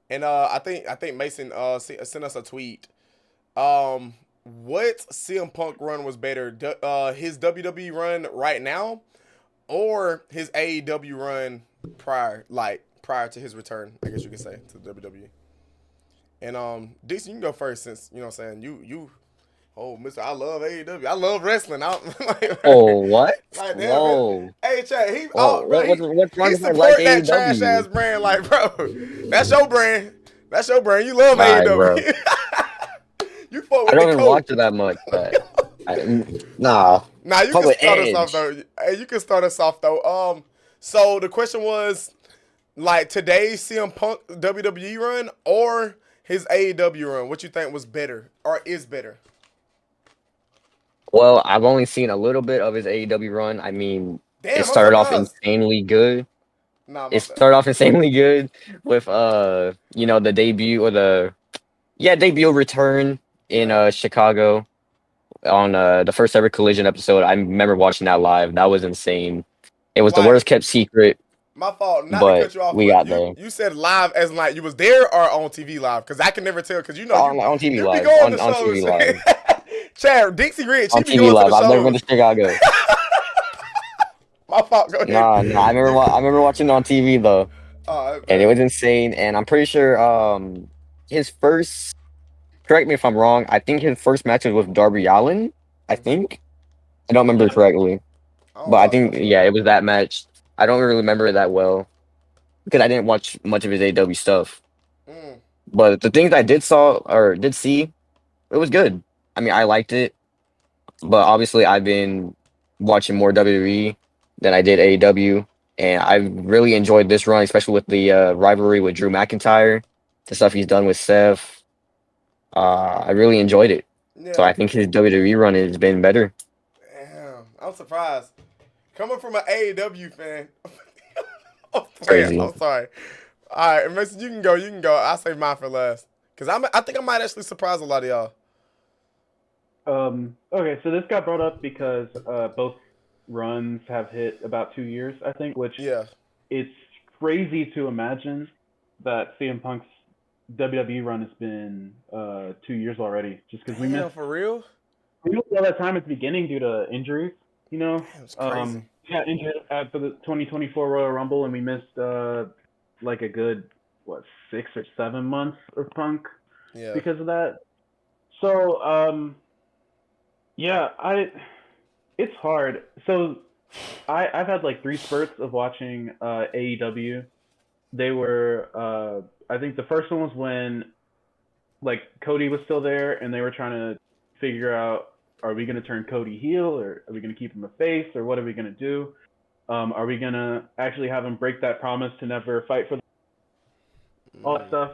And I think Mason sent us a tweet. What CM Punk run was better, his WWE run right now, or his AEW run prior to his return, I guess you could say, to WWE? And Dixie, you can go first, since you know what I'm saying, you Mr. I love AEW. I love wrestling. What? Like, damn, whoa. Hey, Chad, he support like that trash ass brand, like, bro. That's your brand. You love AEW. You fuck with I don't the even coach. watch it that much, but nah. Nah, you can start us off though. Hey, you can start us off though. So the question was, like, today's CM Punk WWE run or his AEW run, what you think was better or is better? Well, I've only seen a little bit of his AEW run. I mean, it started off insanely good. With the debut or debut return in Chicago on the first ever Collision episode. I remember watching that live. That was insane. It was the worst kept secret. My fault, not to cut you off. We got there. You said live as in, like, you was there or on TV live? Because I can never tell. Because on TV live. Be going to shows. TV live. Chad, Dixie Rich, on TV live. I've never been to Chicago. My fault. Go ahead. Nah. I remember watching it on TV though, and it was insane. And I'm pretty sure his first. Correct me if I'm wrong. I think his first match was with Darby Allin. I think. I don't remember correctly, but I think it was that match. I don't really remember it that well because I didn't watch much of his AEW stuff. But the things I did see, it was good. I mean, I liked it, but obviously I've been watching more WWE than I did AEW, and I really enjoyed this run, especially with the rivalry with Drew McIntyre, the stuff he's done with Seth. I really enjoyed it. Yeah. So I think his WWE run has been better. Damn, I'm surprised. Coming from an AEW fan. Crazy. I'm sorry. All right, Mason, you can go. I'll save mine for last. Because I think I might actually surprise a lot of y'all. Okay, so this got brought up because both runs have hit about 2 years, I think, which it's crazy to imagine that CM Punk's WWE run has been 2 years already. Just because we missed. For real? We missed all that time at the beginning due to injuries, It's crazy. Injured for the 2024 Royal Rumble, and we missed like a good 6 or 7 months of Punk because of that. So it's hard. So I've had like 3 spurts of watching AEW. They were I think the first one was when like Cody was still there and they were trying to figure out, are we going to turn Cody heel, or are we going to keep him a face, or what are we going to do? Are we going to actually have him break that promise to never fight for all that stuff?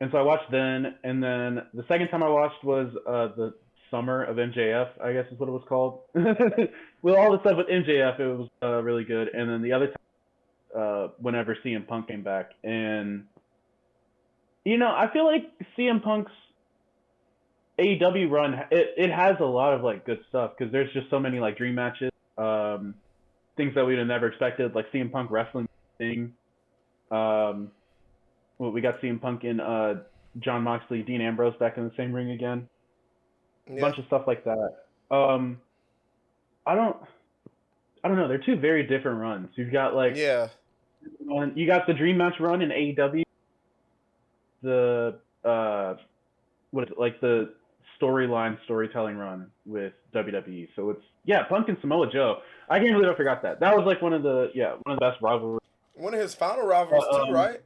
And so I watched then, and then the second time I watched was the Summer of MJF, I guess is what it was called. With all the stuff with MJF, it was really good. And then the other time, whenever CM Punk came back, and I feel like CM Punk's AEW run, it has a lot of like good stuff, because there's just so many like dream matches, things that we'd have never expected, like CM Punk wrestling thing. We got CM Punk in John Moxley, Dean Ambrose back in the same ring again. A bunch of stuff like that. I don't know. They're 2 very different runs. You've got like you got the dream match run in AEW. The what is it, like the storytelling run with WWE. So it's Punk and Samoa Joe. I can't believe I forgot that. That was like one of the best rivalries. One of his final rivalries too, right?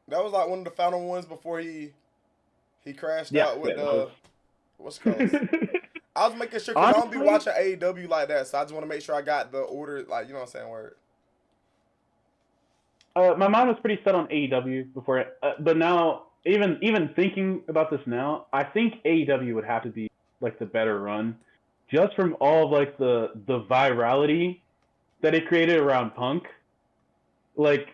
That was like one of the final ones before he crashed out with what's it called? I was making sure, because I don't be watching AEW like that, so I just want to make sure I got the order, like, you know what I'm saying, word. My mind was pretty set on AEW before it, but now, even thinking about this now, I think AEW would have to be like the better run, just from all of like the virality that it created around Punk. Like,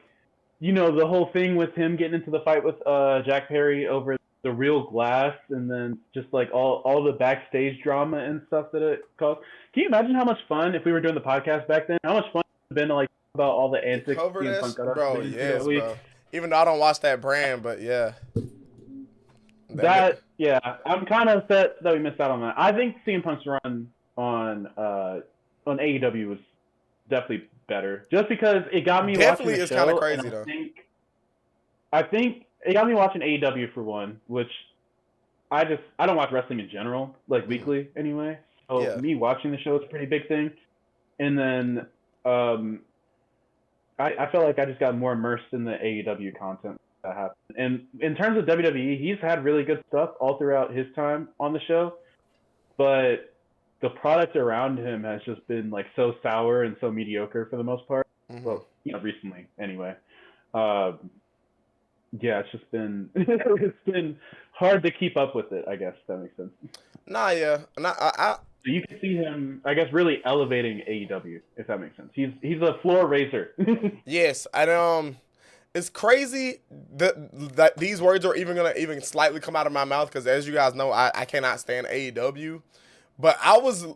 the whole thing with him getting into the fight with Jack Perry over the real glass, and then just like all the backstage drama and stuff that it caused. Can you imagine how much fun, if we were doing the podcast back then, how much fun it would have been to like about all the antics CM Punk got bro, yes, bro. Even though I don't watch that brand, but yeah. I'm kind of upset that we missed out on that. I think CM Punk's run on AEW was definitely better, just because it got me watching the show. Definitely is kind of crazy though. I think it got me watching AEW for one, which I don't watch wrestling in general, like weekly anyway. So me watching the show is a pretty big thing. And then I felt like I just got more immersed in the AEW content that happened. And in terms of WWE, he's had really good stuff all throughout his time on the show, but the product around him has just been like so sour and so mediocre for the most part. Mm-hmm. Well, recently anyway. It's just been it's been hard to keep up with it, I guess, if that makes sense. So you can see him, I guess, really elevating AEW, if that makes sense. He's a floor raiser. Yes, and it's crazy that these words are even gonna even slightly come out of my mouth, because as you guys know, I cannot stand AEW. But I was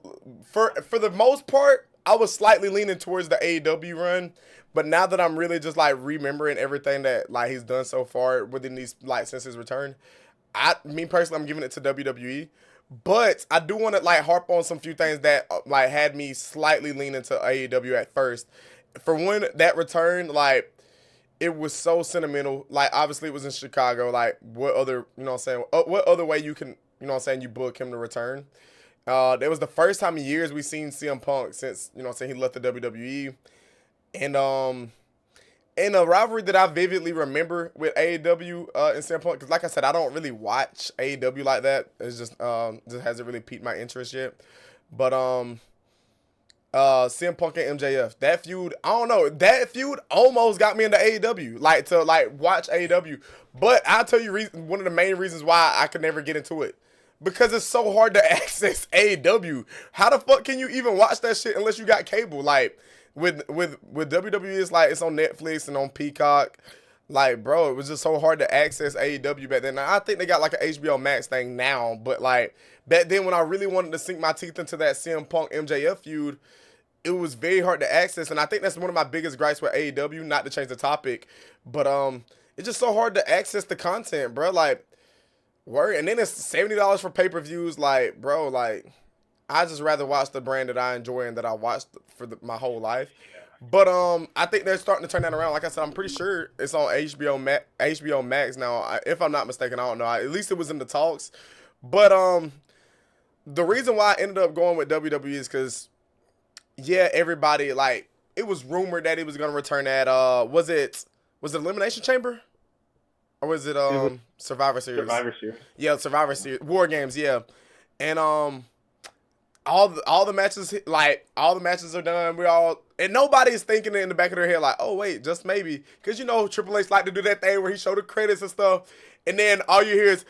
for the most part, I was slightly leaning towards the AEW run. But now that I'm really just like remembering everything that like he's done so far within these like since his return, me personally, I'm giving it to WWE. But I do want to like harp on some few things that like had me slightly leaning to AEW at first. For one, that return, like, it was so sentimental. Like, obviously it was in Chicago. Like, what other, what other way you can, you book him to return? It was the first time in years we've seen CM Punk since, he left the WWE. And in a rivalry that I vividly remember with AEW and CM Punk, because like I said, I don't really watch AEW like that. It's just hasn't really piqued my interest yet. But CM Punk and MJF, that feud, I don't know, that feud almost got me into AEW, like to like watch AEW. But I'll tell you one of the main reasons why I could never get into it. Because it's so hard to access AEW. How the fuck can you even watch that shit unless you got cable? Like, with WWE, it's like it's on Netflix and on Peacock. Like, bro, it was just so hard to access AEW back then. Now, I think they got like an HBO Max thing now, but like back then when I really wanted to sink my teeth into that CM Punk MJF feud, it was very hard to access. And I think that's one of my biggest gripes with AEW, not to change the topic, but it's just so hard to access the content, bro. Like, word, and then it's $70 for pay-per-views. Like, bro, like, I just rather watch the brand that I enjoy and that I watched for my whole life. But I think they're starting to turn that around. Like I said, I'm pretty sure it's on HBO Max now. If I'm not mistaken, I don't know. At least it was in the talks. But the reason why I ended up going with WWE is because yeah, everybody, like, it was rumored that he was gonna return at was it Elimination Chamber? Or was it Survivor Series? Survivor Series. Yeah, Survivor Series. War Games, yeah. And all the matches, like, all the matches are done. And nobody's thinking in the back of their head like, oh wait, just maybe, because Triple H like to do that thing where he show the credits and stuff, and then all you hear is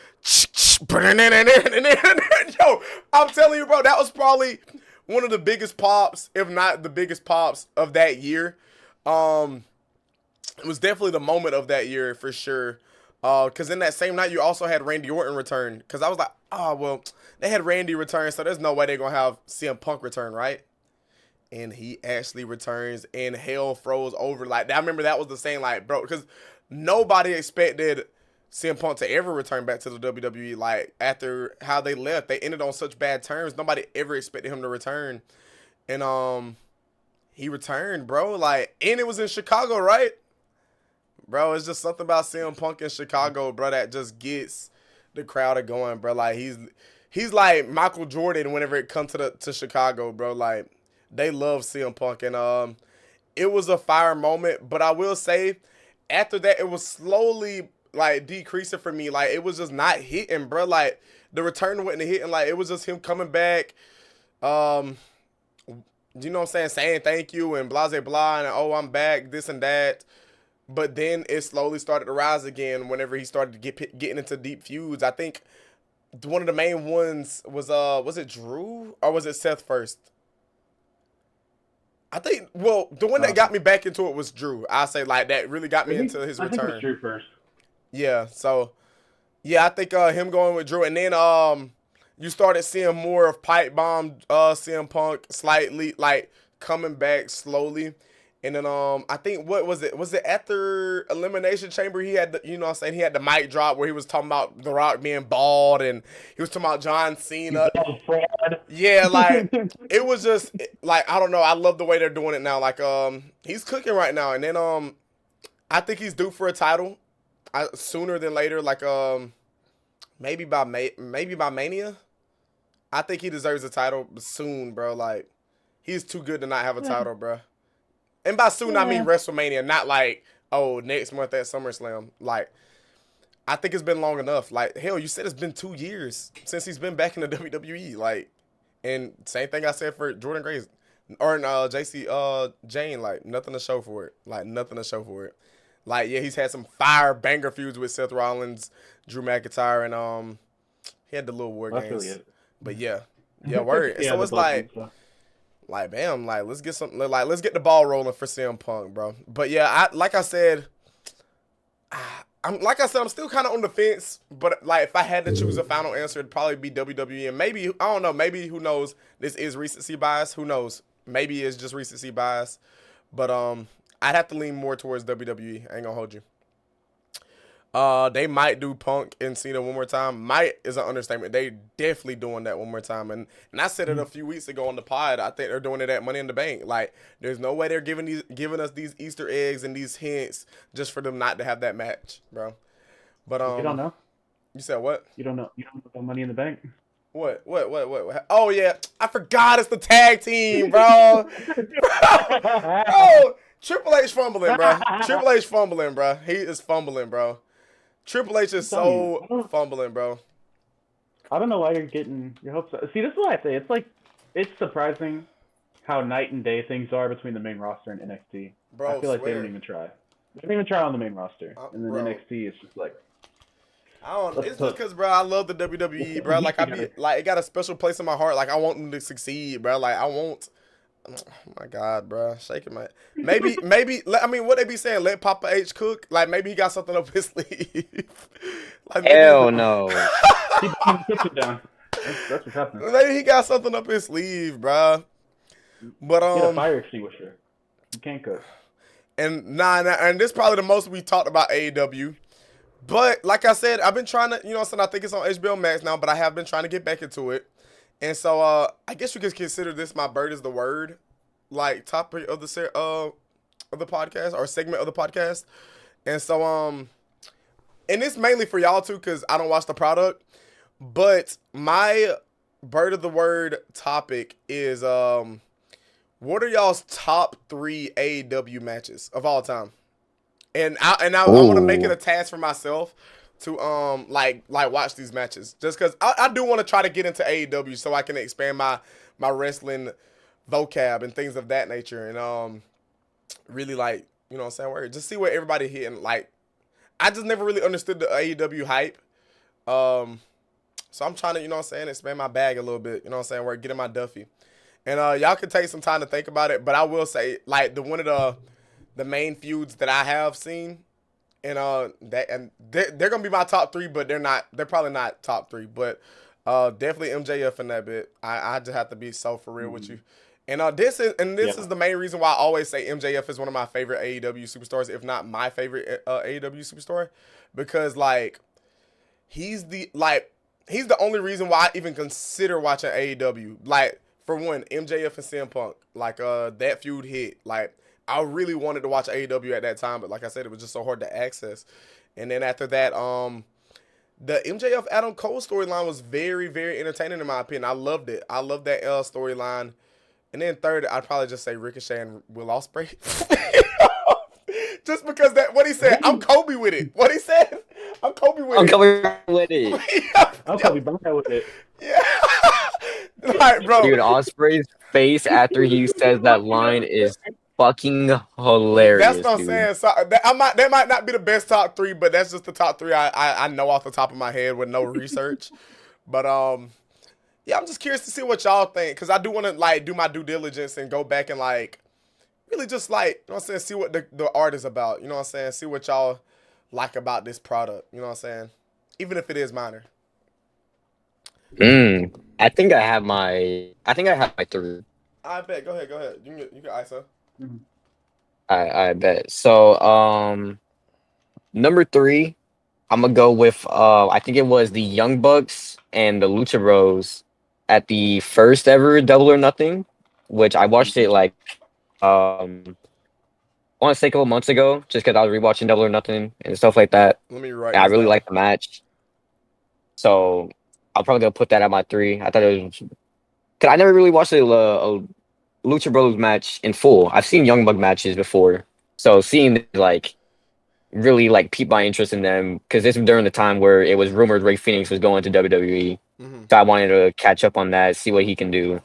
yo, I'm telling you, bro, that was probably one of the biggest pops, if not the biggest pops of that year. It was definitely the moment of that year for sure. Because in that same night, you also had Randy Orton return. Because I was like, oh, well, they had Randy return, so there's no way they're going to have CM Punk return, right? And he actually returns, and hell froze over. Like, I remember that was the same, like, bro, because nobody expected CM Punk to ever return back to the WWE. Like, after how they left, they ended on such bad terms. Nobody ever expected him to return. And he returned, bro. Like, and it was in Chicago, right? Bro, it's just something about CM Punk in Chicago, bro, that just gets the crowd going, bro. Like, he's like Michael Jordan whenever it comes to Chicago, bro. Like, they love CM Punk, and it was a fire moment. But I will say, after that, it was slowly like decreasing for me. Like, it was just not hitting, bro. Like, the return wasn't hitting. Like, it was just him coming back. You know what I'm saying thank you and blah, blah, blah, and oh, I'm back, this and that. But then it slowly started to rise again whenever he started getting into deep feuds. I think one of the main ones was it Drew or was it Seth first? I think, well, the one that got me back into it was Drew. I say, like, that really got me into his return. I think it was Drew first. Yeah, so yeah, I think him going with Drew, and then you started seeing more of Pipe Bomb CM Punk slightly, like, coming back slowly. And then I think, what was it? Was it after Elimination Chamber? He had he had the mic drop where he was talking about The Rock being bald, and he was talking about John Cena. Yeah, like, it was just like, I don't know. I love the way they're doing it now. Like, he's cooking right now, and then I think he's due for a title sooner than later. Like, maybe by Mania. I think he deserves a title soon, bro. Like, he's too good to not have a title, bro. And by soon, I mean WrestleMania, not like, oh, next month at SummerSlam. Like, I think it's been long enough. Like, hell, you said it's been 2 years since he's been back in the WWE. Like, and same thing I said for Jordan Grace or JC Jane. Like, nothing to show for it. Like, nothing to show for it. Like, yeah, he's had some fire banger feuds with Seth Rollins, Drew McIntyre, and he had the little War Games. Really, but yeah, word. Yeah, so it's like, bam, like, let's get the ball rolling for CM Punk, bro. But yeah, like I said, I'm still kind of on the fence. But like, if I had to choose a final answer, it'd probably be WWE. And maybe, I don't know, maybe, who knows? This is recency bias. Who knows? Maybe it's just recency bias. But I'd have to lean more towards WWE. I ain't gonna hold you. They might do Punk and Cena one more time. Might is an understatement. They definitely doing that one more time. And I said it a few weeks ago on the pod. I think they're doing it at Money in the Bank. Like, there's no way they're giving us these Easter eggs and these hints just for them not to have that match, bro. But you don't know? You said what? You don't know? You don't know about Money in the Bank? What? Oh yeah, I forgot it's the tag team, bro. Oh, Triple H fumbling, bro. Triple H fumbling, bro. He is fumbling, bro. Triple H is so fumbling, bro. I don't know why you're getting your hopes up. See, this is what I say. It's like, it's surprising how night and day things are between the main roster and NXT. Bro, I feel like they don't even try. They don't even try on the main roster. And then NXT is just like, it's just because, bro, I love the WWE, bro. Like, it got a special place in my heart. Like, I want them to succeed, bro. Like, oh my God, bro. Shaking my... Maybe, I mean, what they be saying? Let Papa H cook? Like, maybe he got something up his sleeve. Like, hell no. Keep the kitchen down. That's what's happening. Maybe he got something up his sleeve, bro. But, get a fire extinguisher. You can't cook. And, and this is probably the most we talked about AEW. But, like I said, I've been trying to, you know what I'm saying? I think it's on HBO Max now, but I have been trying to get back into it. And so, I guess you could consider this my bird is the word, like, topic of the podcast, or segment of the podcast. And so, and it's mainly for y'all too, because I don't watch the product. But my bird of the word topic is, What are y'all's top 3 AEW matches of all time? And I want to make it a task for myself to like watch these matches, just because I do want to try to get into AEW so I can expand my wrestling vocab and things of that nature, and really, like, you know what I'm saying, where just see what everybody hitting. Like, I just never really understood the AEW hype. So I'm trying to, you know what I'm saying, expand my bag a little bit, you know what I'm saying, where get in my Duffy. And y'all can take some time to think about it, but I will say, like, one of the main feuds that I have seen, and they're gonna be my top 3, but they're probably not top 3, but definitely MJF in that bit. I just have to be so for real with you. And this is the main reason why I always say MJF is one of my favorite AEW superstars, if not my favorite AEW superstar, because like he's the only reason why I even consider watching AEW. Like, for one, MJF and CM Punk, like that feud hit. Like, I really wanted to watch AEW at that time, but like I said, it was just so hard to access. And then after that, the MJF Adam Cole storyline was very, very entertaining in my opinion. I loved it. I loved that storyline. And then third, I'd probably just say Ricochet and Will Ospreay. Just because what he said, I'm Kobe with it. What he said, I'm Kobe with it. I'm Kobe with it. I'm Kobe with it. Yeah. Like, bro. Dude, Ospreay's face after he says that line is fucking hilarious. That's what I'm saying. So that might not be the best top 3, but that's just the top 3 I know off the top of my head with no research. But yeah, I'm just curious to see what y'all think, because I do want to like do my due diligence and go back and like really just like, you know what I'm saying, see what the art is about. You know what I'm saying? See what y'all like about this product. You know what I'm saying? Even if it is minor. I think I have my 3. I bet. Go ahead. You can ISO. Mm-hmm. I bet. So number 3, I'm gonna go with I think it was the Young Bucks and the Lucha Bros at the first ever Double or Nothing, which I watched it like I want to say a couple months ago, just because I was rewatching Double or Nothing and stuff like that. Let me write. And I really liked the match, so I'm probably gonna put that at my 3. I thought it was because I never really watched a Lucha Bros match in full. I've seen Young Buck matches before, so seeing like really like piqued my interest in them, because this was during the time where it was rumored Rey Fenix was going to WWE. So I wanted to catch up on that, see what he can do.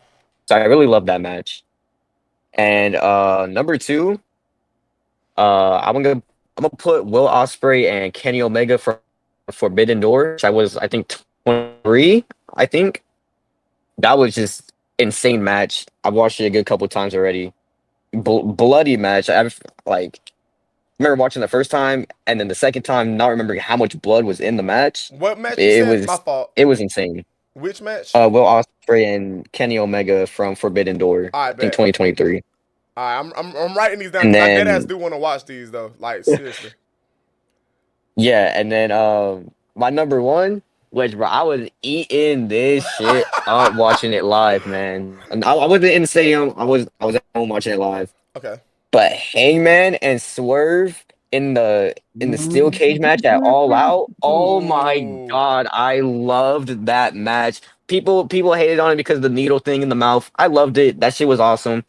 So I really loved that match. And number 2, I'm gonna put Will Ospreay and Kenny Omega for Forbidden Door, which I think 23. I think that was just insane match. I've watched it a good couple times already. Bloody match. I've like remember watching the first time, and then the second time not remembering how much blood was in the match. What match? It was my fault. It was insane. Which match? Will Ospreay and Kenny Omega from Forbidden Door. I think 2023. All right, I'm writing these down, because I deadass do want to watch these though. Like, seriously. Yeah, and then my number 1, which, bro, I was eating this shit up watching it live, man. And I wasn't in the stadium. I was at home watching it live. Okay. But Hangman and Swerve in the steel cage match at All Out. Oh my god, I loved that match. People hated on it because of the needle thing in the mouth. I loved it. That shit was awesome.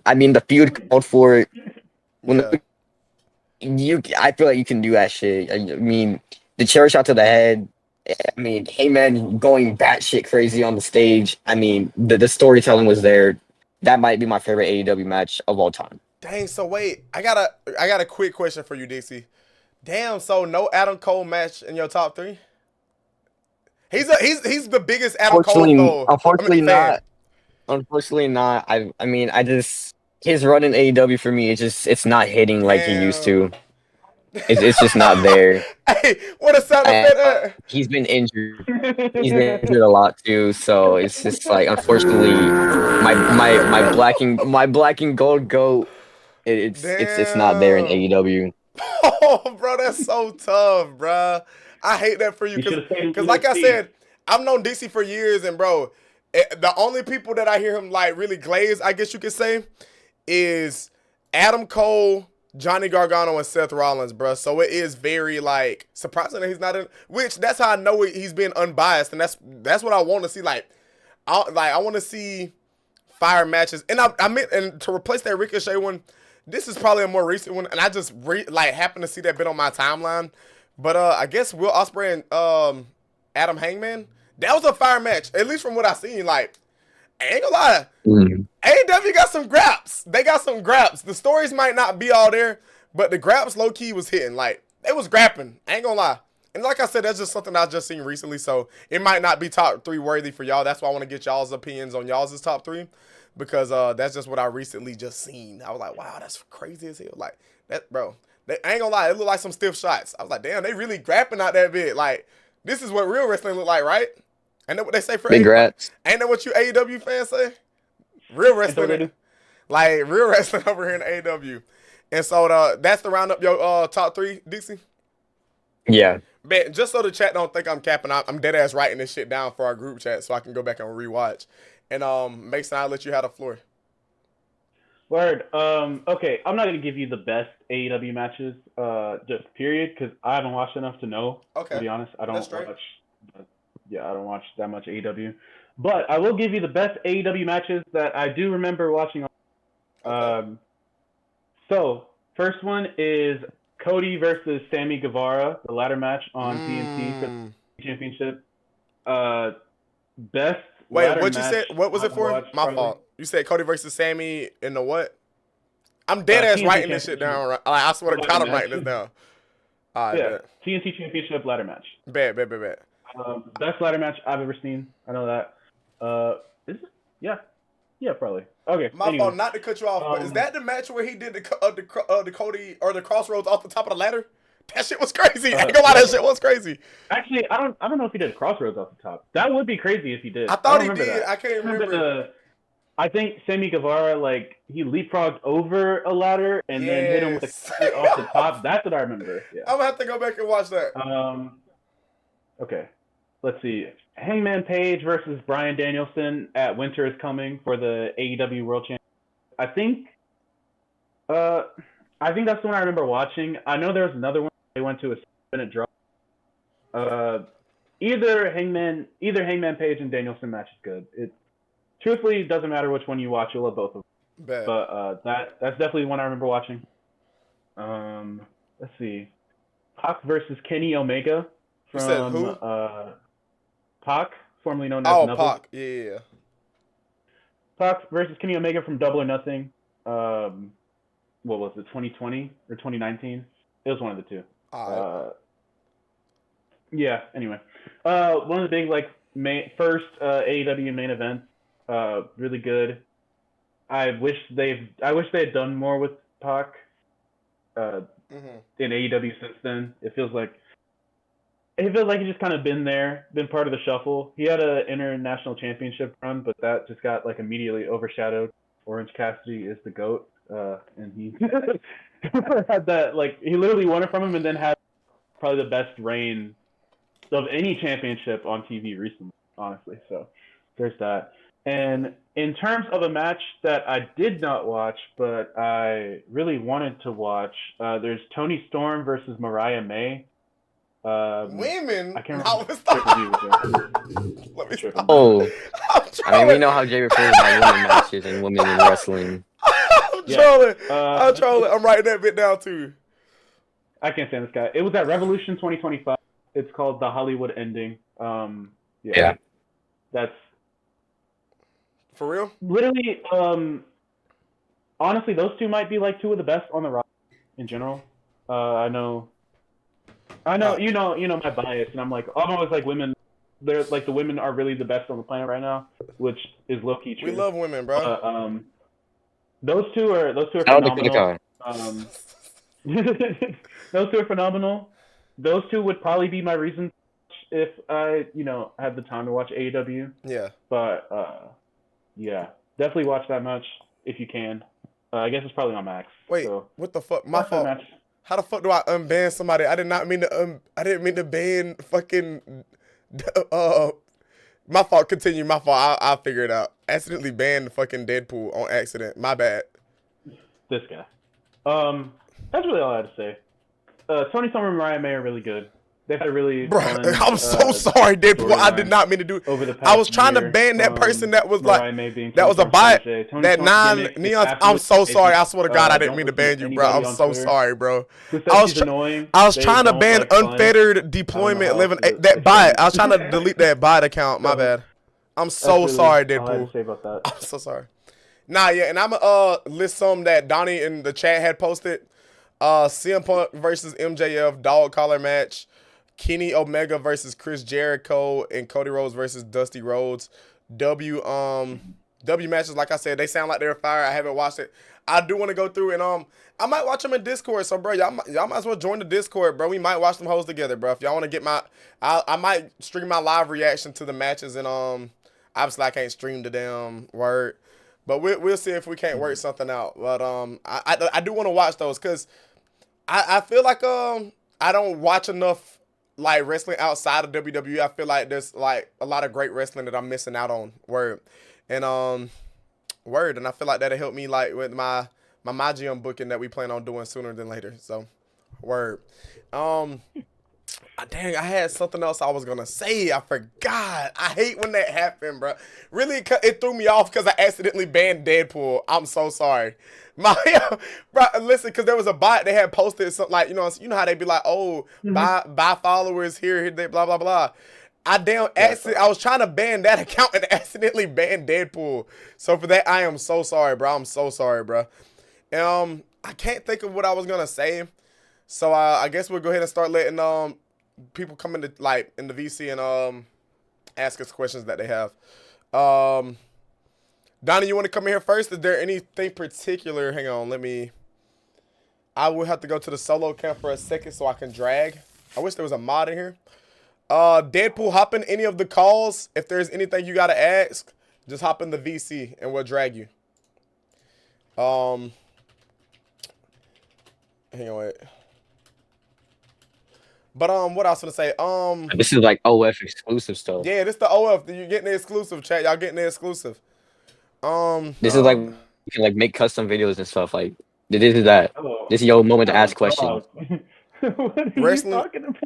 I mean, the feud called for it. I feel like you can do that shit. I mean, the chair shot to the head. I mean, Heyman going batshit crazy on the stage. I mean, the storytelling was there. That might be my favorite AEW match of all time. Dang, so wait, I got a quick question for you, Dixie. Damn, so no Adam Cole match in your top 3? He's the biggest Adam Cole though. Unfortunately not. Unfortunately not. I mean, his run in AEW for me, it's not hitting like he used to. It's just not there. Hey, what a sound effect! He's been injured. He's been injured a lot too, so it's just like, unfortunately, my black and gold goat. It's not there in AEW. Oh, bro, that's so tough, bro. I hate that for you, because like I said, I've known Dixie for years, and bro, the only people that I hear him like really glaze, I guess you could say, is Adam Cole, Johnny Gargano, and Seth Rollins, bro. So it is very like surprising that he's not in. Which that's how I know he's being unbiased, and that's what I want to see. Like I want to see fire matches. And I mean, and to replace that Ricochet one, this is probably a more recent one, and I just happened to see that bit on my timeline. But I guess Will Ospreay and Adam Hangman, that was a fire match, at least from what I seen. Like, I ain't gonna lie, AEW got some graps. They got some graps. The stories might not be all there, but the graps low key was hitting. Like, they was grapping. I ain't gonna lie. And like I said, that's just something I just seen recently, so it might not be top 3 worthy for y'all. That's why I want to get y'all's opinions on y'all's top 3, because that's just what I recently just seen. I was like, wow, that's crazy as hell. Like, that, bro, I ain't gonna lie, it looked like some stiff shots. I was like, damn, they really grapping out that bit. Like, this is what real wrestling look like, right? Ain't that what they say for Big graps. Ain't that what you AEW fans say? Real wrestling, like real wrestling over here in AEW. And so that's the roundup, your top 3, Dixie. Yeah. Man, just so the chat don't think I'm capping out, I'm dead ass writing this shit down for our group chat so I can go back and rewatch. And Mason, I'll let you have the floor. Word. Okay, I'm not gonna give you the best AEW matches, just period, because I haven't watched enough to know. Okay. To be honest, I don't watch. Yeah, I don't watch that much AEW, but I will give you the best AEW matches that I do remember watching. Okay. So first one is Cody versus Sammy Guevara, the ladder match on TNT for the championship. Best. Wait, what you said? What was it for? My fault. You said Cody versus Sammy in the what? I'm dead ass writing this shit down. Like, I swear to God, I'm writing this down. Yeah, TNT championship ladder match. Bet. Best ladder match I've ever seen. I know that. Is it? Yeah, probably. Okay. My fault, not to cut you off, but is that the match where he did the Cody or the Crossroads off the top of the ladder? That shit was crazy. I ain't gonna lie, that shit was crazy. Actually, I don't know if he did Crossroads off the top. That would be crazy if he did. I thought he did. That. I can't remember. I think Sammy Guevara, like, he leapfrogged over a ladder and then hit him with a off the top. That's what I remember. Yeah. I'm gonna have to go back and watch that. Okay. Let's see. Hangman Page versus Bryan Danielson at Winter is Coming for the AEW World Championship. I think that's the one I remember watching. I know there was another one they went to a 7-minute draw. Either Hangman Page and Danielson match is good. It truthfully doesn't matter which one you watch, you'll love both of them. Bad. But that's definitely one I remember watching. Let's see. Pac versus Kenny Omega from you said who? Pac, formerly known as Knuckles. Pac, yeah. Pac versus Kenny Omega from Double or Nothing. What was it, 2020 or 2019? It was one of the two. Yeah, anyway. One of the big, like, first AEW main events. Really good. I wish they had done more with Pac in AEW since then. It feels like he's just kind of been part of the shuffle. He had an international championship run, but that just got, like, immediately overshadowed. Orange Cassidy is the GOAT, and he had that, like, he literally won it from him and then had probably the best reign of any championship on TV recently, honestly. So there's that. And in terms of a match that I did not watch, but I really wanted to watch, there's Toni Storm versus Mariah May. Women? I can't remember. Let me stop. Oh, I mean, we know how Jay refers about women matches and women in wrestling. I'm trolling. I'm writing that bit down too. I can't stand this guy. It was at Revolution 2025. It's called The Hollywood Ending. Yeah. That's for real. Literally, honestly, those two might be, like, two of the best on the roster in general. I know, you know my bias, and I'm always like women. They're like, the women are really the best on the planet right now, which is low key true. We love women, bro. Those two are phenomenal. Those two are phenomenal. Those two would probably be my reason if I, had the time to watch AEW. Yeah. But yeah, definitely watch that match if you can. I guess it's probably on Max. Wait, so. What the fuck? My fault. How the fuck do I unban somebody? I didn't mean to ban fucking. My fault. Continue. My fault. I'll figure it out. Accidentally banned fucking Deadpool on accident. My bad. This guy. That's really all I had to say. Toni Storm and Mariah May are really good. they've had a really Bro, fun. I'm so sorry, Deadpool. I did not mean to do. Over the past I was trying to ban that person that was like that was a bot. That non-neon. I'm so sorry. I swear to God, I didn't mean to ban you, bro. I'm so sorry, bro. I was trying to ban unfettered deployment living that bot. I was trying to delete that bot account. My bad. I'm so sorry, Deadpool. I'm so sorry. Nah, yeah, and I'm list some that Donnie in the chat had posted. CM Punk versus MJF dog collar match. Kenny Omega versus Chris Jericho and Cody Rhodes versus Dusty Rhodes. W matches, like I said, they sound like they're fire. I haven't watched it. I do want to go through and I might watch them in Discord. So bro, y'all might as well join the Discord, bro. We might watch them hoes together, bro. If y'all want to get I might stream my live reaction to the matches and obviously I can't stream the damn word. But we'll see if we can't work something out. But I do want to watch those because I feel like I don't watch enough like wrestling outside of WWE. I feel like there's like a lot of great wrestling that I'm missing out on. And I feel like that'll help me like with my gym booking that we plan on doing sooner than later. So word. Dang, I had something else I was gonna say. I forgot. I hate when that happened, bro. Really, it threw me off because I accidentally banned Deadpool. I'm so sorry. Bro, listen, because there was a bot they had posted something like, you know how they be like, oh, buy followers here, they blah blah blah. I was trying to ban that account and accidentally banned Deadpool. So for that, I am so sorry, bro. I'm so sorry, bro. I can't think of what I was gonna say. So I guess we'll go ahead and start letting people come into like in the VC and ask us questions that they have. Donnie, you want to come in here first? Is there anything particular? Hang on, I will have to go to the solo camp for a second so I can drag. I wish there was a mod in here. Deadpool, hop in any of the calls. If there's anything you gotta ask, just hop in the VC and we'll drag you. Hang on, wait. But what else was I say? This is like OF exclusive stuff. Yeah, this the OF. You getting the exclusive, chat. Y'all getting the exclusive. This is like you can like make custom videos and stuff. Like this is that. This is your moment to ask questions. What are wrestling, you talking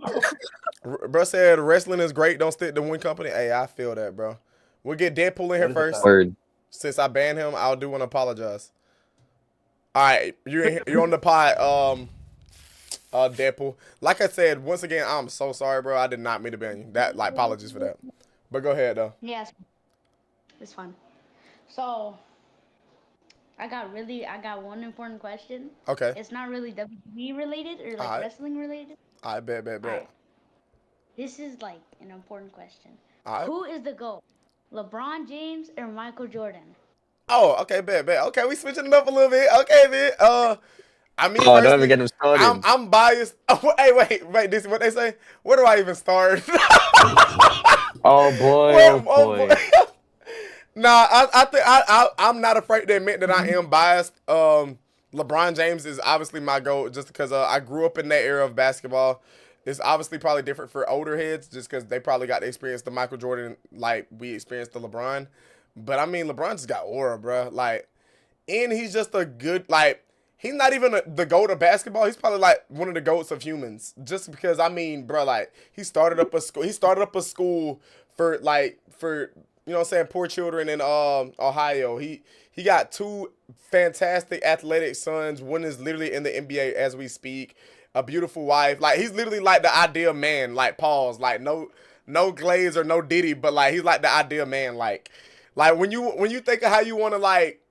about? Bro said wrestling is great. Don't stick to one company. Hey, I feel that, bro. We'll get Deadpool in here first. Word. Since I banned him, I'll do want to apologize. All right, you're on the pod. Deadpool. Like I said, once again, I'm so sorry, bro. I did not mean to ban you. Apologies for that. But go ahead, though. Yes, it's fun. So, I got one important question. Okay. It's not really WWE related or like wrestling related. I bet. Right. This is like an important question. Right. Who is the GOAT? LeBron James or Michael Jordan? Oh, okay, bet. Okay, we switching it up a little bit. Okay, man. I mean, don't even get them started. I'm biased. Oh, hey, wait. This is what they say. Where do I even start? Oh boy. Nah, I think I'm not afraid to admit that I am biased. LeBron James is obviously my GOAT just because I grew up in that era of basketball. It's obviously probably different for older heads just because they probably got to experience the Michael Jordan like we experienced the LeBron. But I mean, LeBron just got aura, bro. Like, and he's just a good like. He's not even the GOAT of basketball. He's probably like one of the GOATs of humans. Just because I mean, bro, like he started up a school for you know what I'm saying, poor children in Ohio. He got two fantastic athletic sons. One is literally in the NBA as we speak. A beautiful wife. Like he's literally like the ideal man. Like pause. Like no Glaze or no Diddy, but like he's like the ideal man. Like when you think of how you want to like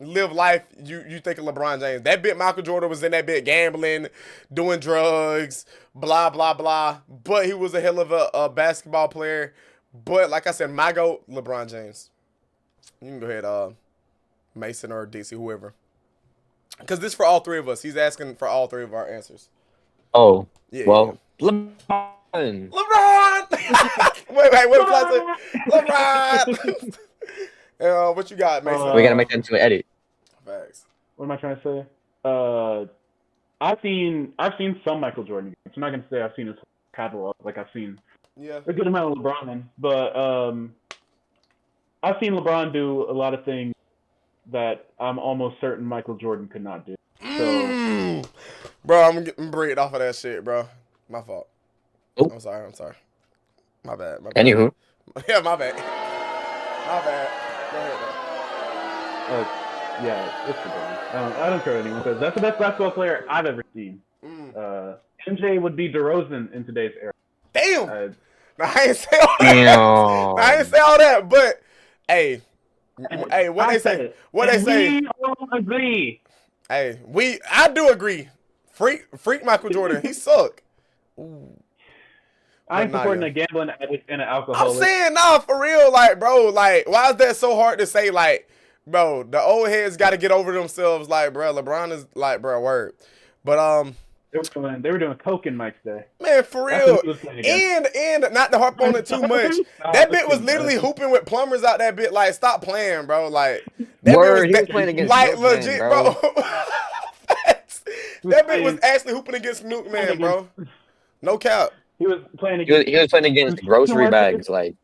live life, you think of LeBron James. That bit Michael Jordan was in that bit gambling, doing drugs, blah blah blah. But he was a hell of a basketball player. But like I said, my GOAT, LeBron James. You can go ahead, Mason or Dixie, whoever. Because this is for all three of us. He's asking for all three of our answers. Oh, yeah. Well, yeah. LeBron. wait, what did I say? LeBron. What you got, Mason? We gotta make that into an edit. Facts. What am I trying to say? I've seen some Michael Jordan games. I'm not gonna say I've seen his catalog. Like I've seen a good amount of LeBron, but I've seen LeBron do a lot of things that I'm almost certain Michael Jordan could not do. So, bro, I'm getting breed off of that shit, bro. My fault. Oh. I'm sorry. My bad. Anywho. Yeah, my bad. My bad. Go ahead, though. Yeah, it's LeBron. I don't care what anyone says. That's the best basketball player I've ever seen. MJ would be DeRozan in today's era. Damn. I ain't say all that. I ain't say all that, but hey, what they say? What they say? We all agree. Hey, I do agree. Freak Michael Jordan. He suck. I'm supporting a gambling addict and an alcoholic. I'm saying, nah, for real, like, bro, like, why is that so hard to say? Like, bro, the old heads got to get over themselves. Like, bro, LeBron is like, bro, word. But they were doing coke in Mike's day. Man, for real. And not to harp on it too much. That bit was literally hooping with plumbers out that bit. Like, stop playing, bro. Like, that Word, he was playing against like legit, bro. That bit was actually hooping against Nuke Man, bro. No cap. He was playing against. He was playing against grocery bags, like.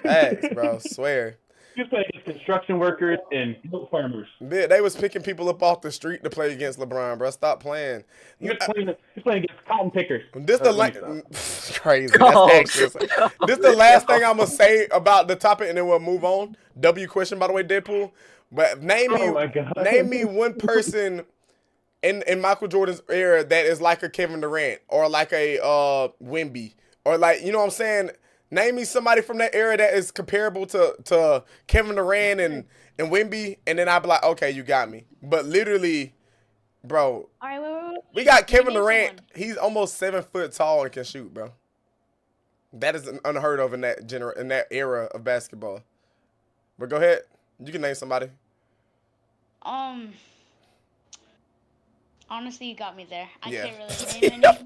Facts, bro. Swear. He was playing against construction workers and milk farmers. They was picking people up off the street to play against LeBron, bro. Stop playing. He was playing against cotton pickers. This crazy. That's actually. This the last thing I'm gonna say about the topic, and then we'll move on. W question, by the way, Deadpool. But name me one person in Michael Jordan's era that is like a Kevin Durant or like a Wemby or like, you know what I'm saying? Name me somebody from that era that is comparable to Kevin Durant and Wemby, and then I'll be like, okay, you got me. But literally, bro, all right, wait. We got Kevin Durant. He's almost 7 foot tall and can shoot, bro. That is unheard of in that era of basketball. But go ahead, you can name somebody. Honestly, you got me there. I can't really name any.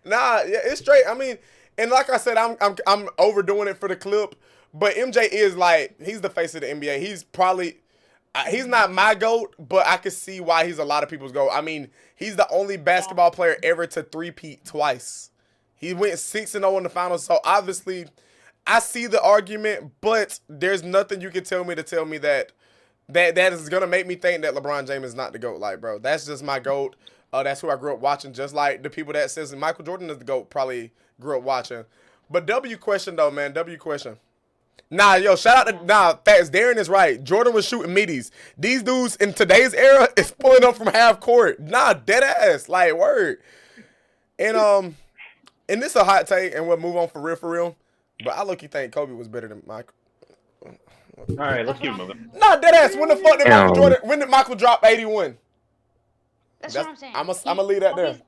Nah, yeah, it's straight. I mean, and like I said, I'm overdoing it for the clip, but MJ is like, he's the face of the NBA. He's probably, he's not my GOAT, but I can see why he's a lot of people's GOAT. I mean, he's the only basketball player ever to three-peat twice. He went 6-0 in the finals, so obviously, I see the argument, but there's nothing you can tell me that is gonna make me think that LeBron James is not the GOAT. Like, bro, that's just my GOAT. That's who I grew up watching. Just like the people that says Michael Jordan is the GOAT, probably grew up watching. But W question though, man. W question. Nah, yo, shout out to facts. Darren is right. Jordan was shooting middies. These dudes in today's era is pulling up from half court. Nah, dead ass. Like, word. And this is a hot take, and we'll move on for real. But I look, you think Kobe was better than Michael. All right, let's keep moving. Nah, dead ass. When the fuck did Michael Jordan? When did Michael drop 81? That's what I'm saying. I'm gonna leave that there.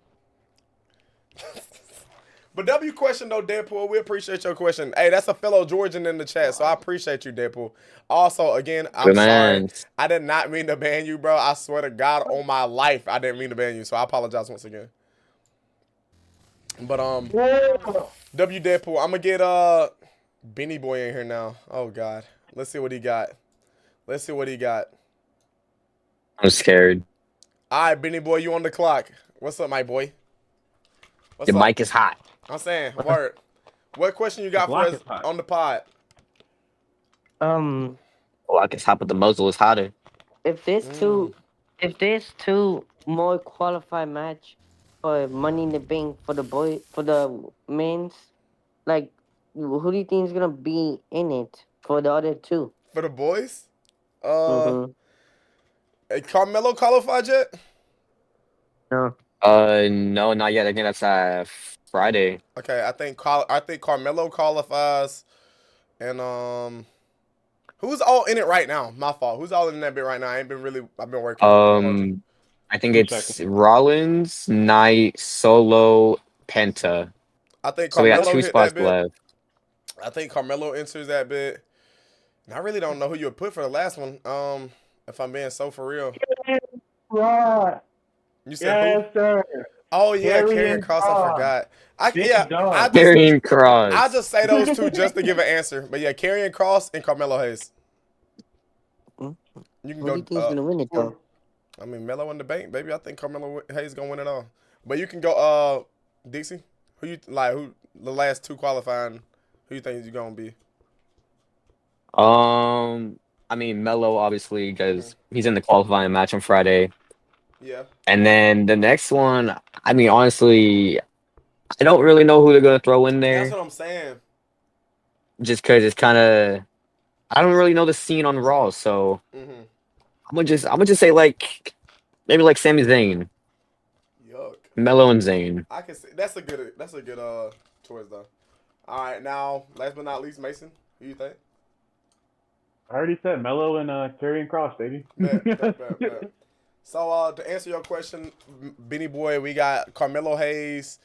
But W question though, Deadpool, we appreciate your question. Hey, that's a fellow Georgian in the chat, so I appreciate you, Deadpool. Also, again, I'm sorry. I did not mean to ban you, bro. I swear to God on my life, I didn't mean to ban you, so I apologize once again. But W Deadpool, I'm gonna get Benny Boy in here now. Oh God. Let's see what he got. I'm scared. All right, Benny Boy, you on the clock. What's up, my boy? Your mic is hot. I'm saying, word. What question you got for us on the pod? Well, I guess hot, but the muzzle is hotter. If there's two more qualified match for Money in the Bank for the men's, like, who do you think is gonna be in it for the other two? For the boys? Hey, Carmelo qualified yet? No. No, not yet. I think that's Friday. Okay, I think Carmelo qualifies, and who's all in it right now? My fault. Who's all in that bit right now? I've been working. I think it's Rollins, Knight, Solo, Penta. I think so. We got 2 spots left. I think Carmelo enters that bit. And I really don't know who you would put for the last one. If I'm being so for real. You said who? Sir. Oh yeah, Karrion Kross. I forgot. Karrion Kross. I'll just say those two just to give an answer. But yeah, Karrion Kross and Carmelo Hayes. You can go. Who's gonna win it though? I mean, Melo in the bank, baby. I think Carmelo Hayes gonna win it all. But you can go. Dixie, who the last 2 qualifying? Who you think is gonna be? I mean, Melo obviously because he's in the qualifying match on Friday. Yeah. And then the next one, I mean, honestly, I don't really know who they're gonna throw in there. That's what I'm saying. Just because it's kind of, I don't really know the scene on Raw, so I'm gonna just say like maybe like Sami Zayn, Yuck. Melo and Zayn. I can see that's a good choice though. All right, now last but not least, Mason, who you think? I already said Melo and Karrion Kross, baby. Bet. So to answer your question, Benny Boy, we got Carmelo Hayes,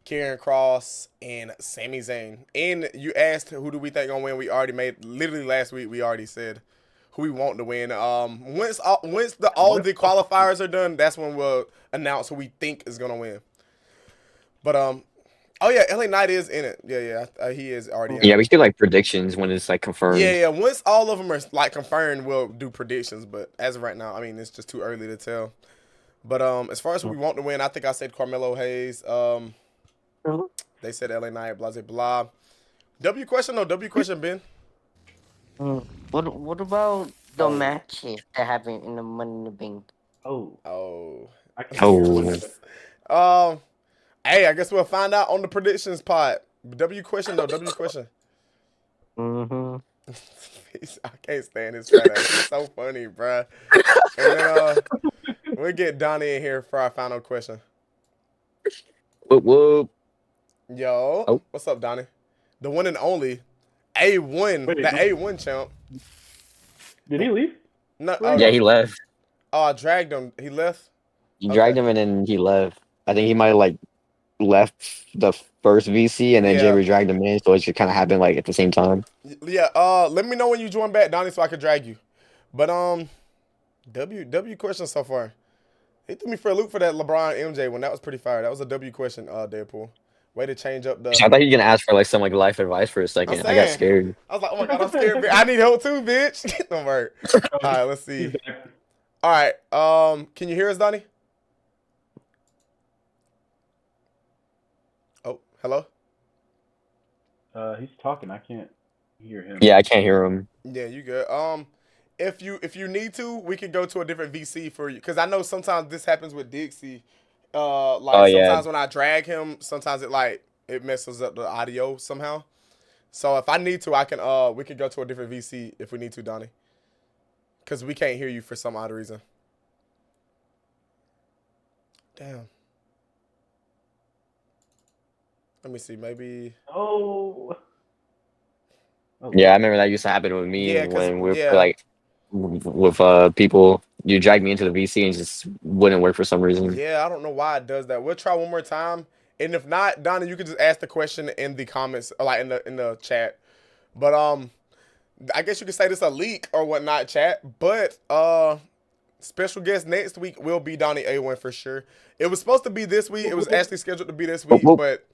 Karrion Kross, and Sami Zayn. And you asked who do we think gonna win? We already made literally last week. We already said who we want to win. Once all the qualifiers are done, that's when we'll announce who we think is gonna win. But oh yeah, LA Knight is in it. Yeah, he is already in it. Yeah, we should do like predictions when it's like confirmed. Yeah. Once all of them are like confirmed, we'll do predictions. But as of right now, I mean, it's just too early to tell. But as far as who we want to win, I think I said Carmelo Hayes. They said LA Knight, blah blah blah. W question, Ben. What about the matches that happen in the Money in the Bank? Hey, I guess we'll find out on the predictions pod. W question. I can't stand this fat ass. He's so funny, bruh. And then we'll get Donnie in here for our final question. Whoop. Yo, what's up, Donnie? The one and only A1, A1 champ. Did he leave? No. Yeah, he left. Oh, I dragged him. He left? You dragged him and then he left. I think he might have like left the first VC and then Jerry dragged him in, so it should kind of happen like at the same time. Yeah. Let me know when you join back, Donnie, so I can drag you. But W question so far. He threw me for a loop for that LeBron MJ one. That was pretty fire. That was a W question, Deadpool. Way to change up the. I thought you were gonna ask for like some like life advice for a second. I got scared. I was like, oh my god, I'm scared. I need help too, bitch. Don't worry. All right, let's see. All right. Can you hear us, Donnie? Oh, hello. He's talking. I can't hear him. Yeah, I can't hear him. Yeah, you good. If you need to, we could go to a different VC for you, because I know sometimes this happens with Dixie. Sometimes when I drag him, sometimes it messes up the audio somehow. So if I need to, I can we could go to a different VC if we need to, Donnie. Because we can't hear you for some odd reason. Damn. Let me see, maybe. Yeah, I remember that used to happen with me when we were like with people. You drag me into the VC and it just wouldn't work for some reason. Yeah, I don't know why it does that. We'll try one more time, and if not, Donnie, you could just ask the question in the comments, like in the chat. But I guess you could say this a leak or whatnot, chat. But special guest next week will be Donnie A1 for sure. It was supposed to be this week. It was actually scheduled to be this week, but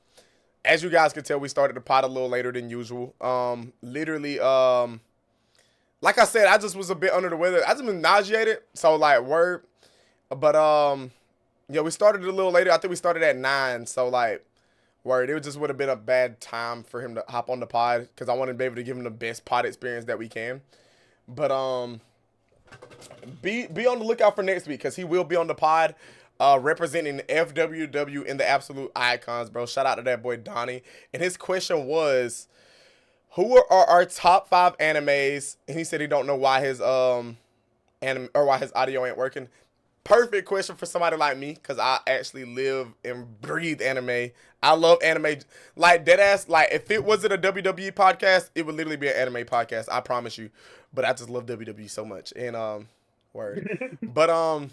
as you guys can tell, we started the pod a little later than usual. Literally, like I said, I just was a bit under the weather. I just been nauseated, so like word. But yeah, we started a little later. I think we started at 9, so like word. It just would have been a bad time for him to hop on the pod because I wanted to be able to give him the best pod experience that we can. But be on the lookout for next week because he will be on the pod. Representing FWW in the Absolute Icons, bro. Shout out to that boy Donnie. And his question was, who are our top 5 animes? And he said he don't know why his why his audio ain't working. Perfect question for somebody like me, because I actually live and breathe anime. I love anime. Like deadass, like if it wasn't a WWE podcast, it would literally be an anime podcast. I promise you. But I just love WWE so much. And word. But I'll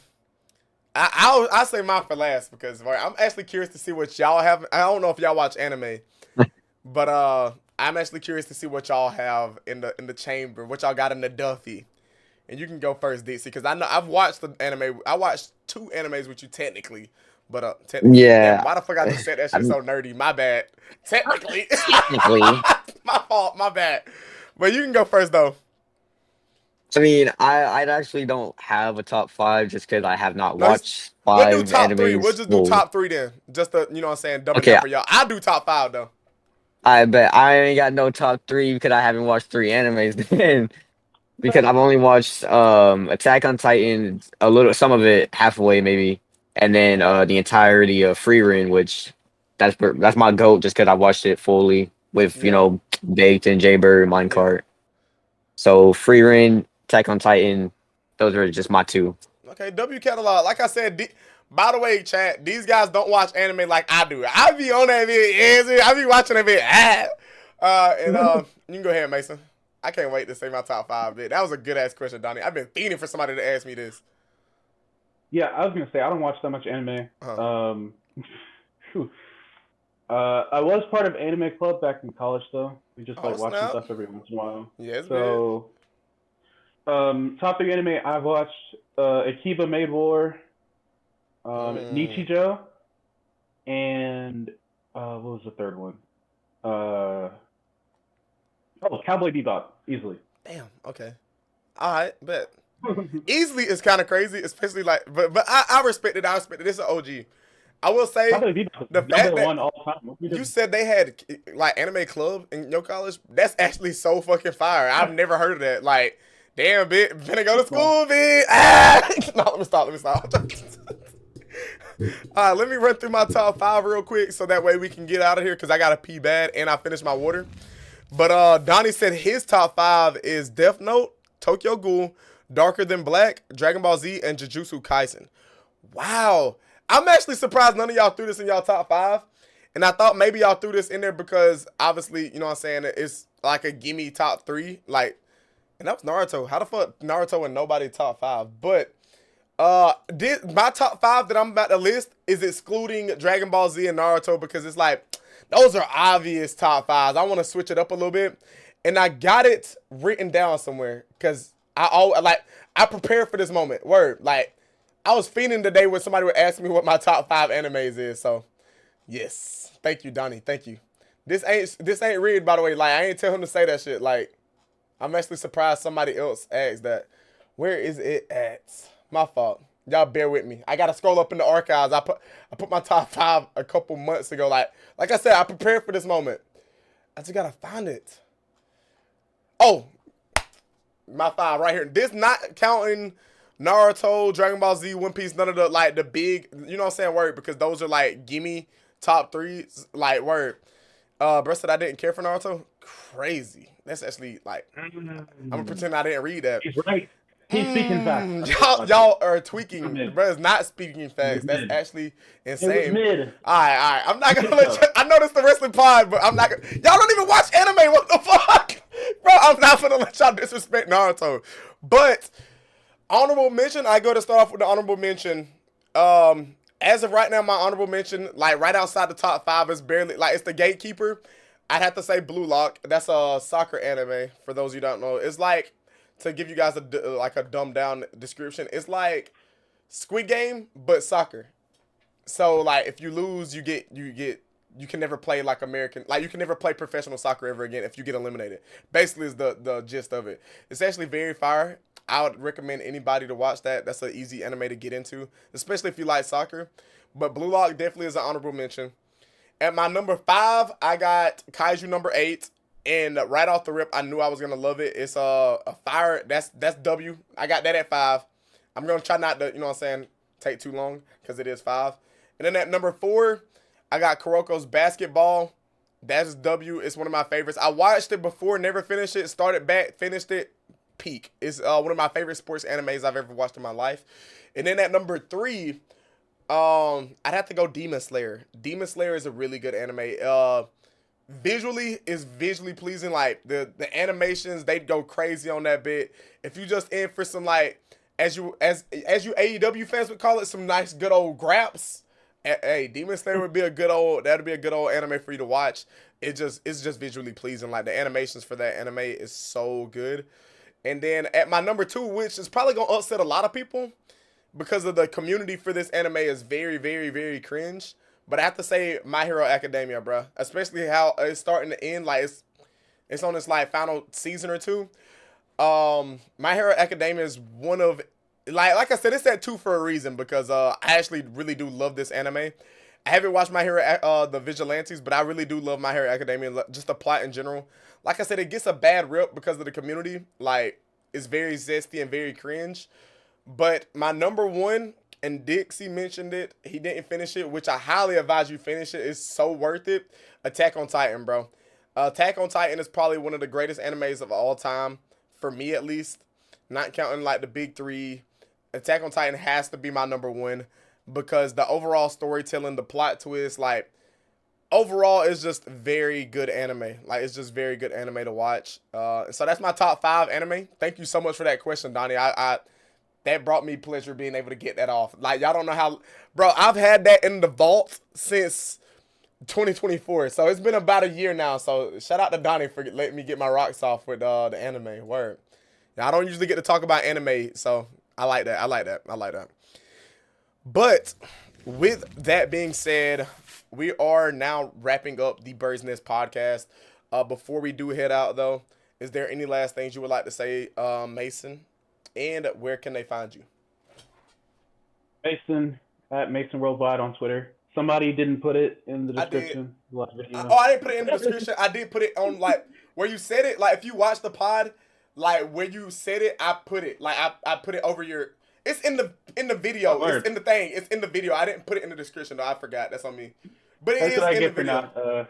say mine for last because I'm actually curious to see what y'all have. I don't know if y'all watch anime, but I'm actually curious to see what y'all have in the chamber, what y'all got in the Duffy. And you can go first, Dixie, because I know I've watched the anime. I watched 2 animes with you technically, but technically, yeah. Why the fuck I just said that shit so nerdy? My bad. Technically, my fault. My bad. But you can go first though. I mean, I actually don't have a top 5 just because I have not watched 5 we'll do top animes. 3. We'll just do top 3 then. Just to, you know what I'm saying, double down for y'all. I'll do top 5 though. I bet I ain't got no top 3 because I haven't watched 3 animes then. Because I've only watched Attack on Titan, some of it halfway maybe, and then the entirety of Free Run, which That's my GOAT just because I watched it fully with, Baked and Jaybird, Minecart. So Free Reign, Attack on Titan, those are just my two. Okay, W catalog. Like I said, by the way, chat, these guys don't watch anime like I do. I be on that bit. I be watching that bit. You can go ahead, Mason. I can't wait to say my top 5 bit. That was a good ass question, Donnie. I've been fiending for somebody to ask me this. Yeah, I was gonna say I don't watch that much anime. I was part of Anime Club back in college, though. We just like watching stuff every once in a while. Yeah, it's so, top 3 anime I've watched: Akiba Maid War, Nichijou, and what was the third one? Cowboy Bebop, easily. Damn. Okay. All right, bet. Easily is kind of crazy, especially like, but I respect it. I respect it. It's an OG. I will say the fact that you said they had like anime club in your college, that's actually so fucking fire. I've never heard of that. Like, damn, bitch, finna go to school, bitch. No, let me stop. All right, let me run through my top 5 real quick so that way we can get out of here because I gotta pee bad and I finished my water. But Donnie said his top 5 is Death Note, Tokyo Ghoul, Darker Than Black, Dragon Ball Z, and Jujutsu Kaisen. Wow. I'm actually surprised none of y'all threw this in y'all top 5. And I thought maybe y'all threw this in there because obviously, you know what I'm saying, it's like a gimme top 3. Like, and that was Naruto. How the fuck Naruto and nobody top 5? But my top 5 that I'm about to list is excluding Dragon Ball Z and Naruto because it's like, those are obvious top 5s. I want to switch it up a little bit. And I got it written down somewhere because I prepared for this moment. Word. Like, I was fiending today when somebody would ask me what my top 5 animes is. So, yes. Thank you, Donnie. Thank you. This ain't Reed, by the way. Like, I ain't tell him to say that shit. Like, I'm actually surprised somebody else asked that. Where is it at? My fault. Y'all bear with me. I gotta scroll up in the archives. I put my top 5 a couple months ago. Like I said, I prepared for this moment. I just gotta find it. Oh, my 5 right here. This not counting Naruto, Dragon Ball Z, One Piece, none of the big, you know what I'm saying, word, because those are like gimme top 3s, like word. Bro said I didn't care for Naruto. Crazy. That's actually like, I'm gonna pretend I didn't read that. He's right. He's speaking fast. Y'all are tweaking. Bro is not speaking fast. That's actually insane. It was mid. All right. I'm not gonna let you. I know this is the wrestling pod, but I'm not gonna. Y'all don't even watch anime. What the fuck, bro? I'm not gonna let y'all disrespect Naruto. But honorable mention. I go to start off with the honorable mention. As of right now, my honorable mention, like right outside the top 5, is barely like it's the Gatekeeper. I'd have to say Blue Lock. That's a soccer anime. For those you don't know, it's like. To give you guys a dumbed down description, it's like Squid Game but soccer. So like if you lose, you can never play like American, like you can never play professional soccer ever again if you get eliminated. Basically is the gist of it. It's actually very fire. I would recommend anybody to watch that. That's an easy anime to get into, especially if you like soccer. But Blue Lock definitely is an honorable mention. At my number 5, I got Kaiju number 8. And right off the rip, I knew I was gonna love it. It's a fire. That's W. I got that at 5. I'm gonna try not to, you know what I'm saying, take too long because it is 5. And then at number 4, I got Kuroko's Basketball. That's W. It's one of my favorites. I watched it before, never finished it. Started back, finished it. Peak. It's one of my favorite sports animes I've ever watched in my life. And then at number 3, I'd have to go Demon Slayer. Demon Slayer is a really good anime. Visually is visually pleasing. Like the animations, they go crazy on that bit. If you just in for some like as you AEW fans would call it, some nice good old graps. Hey, Demon Slayer would be a good old anime for you to watch. It's just visually pleasing. Like the animations for that anime is so good. And then at my number 2, which is probably gonna upset a lot of people because of the community for this anime is very, very, very cringe. But I have to say My Hero Academia, bro. Especially how it's starting to end. Like, it's on its, like, final season or 2. My Hero Academia is one of... Like I said, it's at 2 for a reason. Because I actually really do love this anime. I haven't watched My Hero, the Vigilantes. But I really do love My Hero Academia. Just the plot in general. Like I said, it gets a bad rep because of the community. Like, it's very zesty and very cringe. But my number 1... and Dixie mentioned it. He didn't finish it, which I highly advise you finish it. It's so worth it. Attack on Titan, bro. Attack on Titan is probably one of the greatest animes of all time, for me at least. Not counting like the big three. Attack on Titan has to be my number one because the overall storytelling, the plot twist, like overall is just very good anime. Like it's just very good anime to watch. So that's my top 5 anime. Thank you so much for that question, Donnie. I that brought me pleasure being able to get that off. Like y'all don't know how, bro. I've had that in the vault since 2024, so it's been about a year now. So shout out to Donnie for letting me get my rocks off with the anime. Word. Now, I don't usually get to talk about anime, so I like that. I like that. But with that being said, we are now wrapping up the Bird's Nest podcast. Before we do head out, though, is there any last things you would like to say, Mason? And where can they find you? Mason at Mason Worldwide on Twitter. Somebody didn't put it in the description. I didn't put it in the description. I did put it on like where you said it. Like if you watch the pod, like where you said it, I put it. Like I put it over your. It's in the video. Oh, it's in the thing. It's in the video. I didn't put it in the description though. I forgot. That's on me. But it is in the video.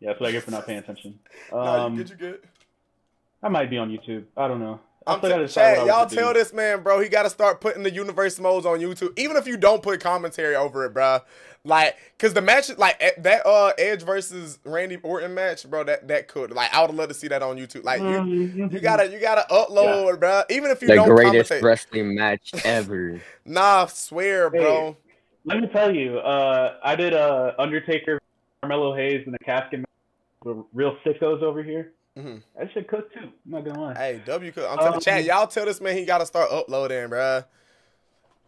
That's what I get for not paying attention. No, you good. I might be on YouTube. I don't know. Chad, y'all tell this man, bro, he got to start putting the universe modes on YouTube. Even if you don't put commentary over it, bro. Like, because the match, like, that Edge versus Randy Orton match, bro, that could. Like, I would love to see that on YouTube. Like, you gotta upload, bro. Even if you don't commentate. The greatest wrestling match ever. Nah, I swear, bro. Let me tell you, I did Undertaker, Carmelo Hayes, and a casket match with real sickos over here. That shit cook too. I'm not gonna lie. Hey, W cook. I'm telling Chad, y'all tell this man he gotta start uploading, bro.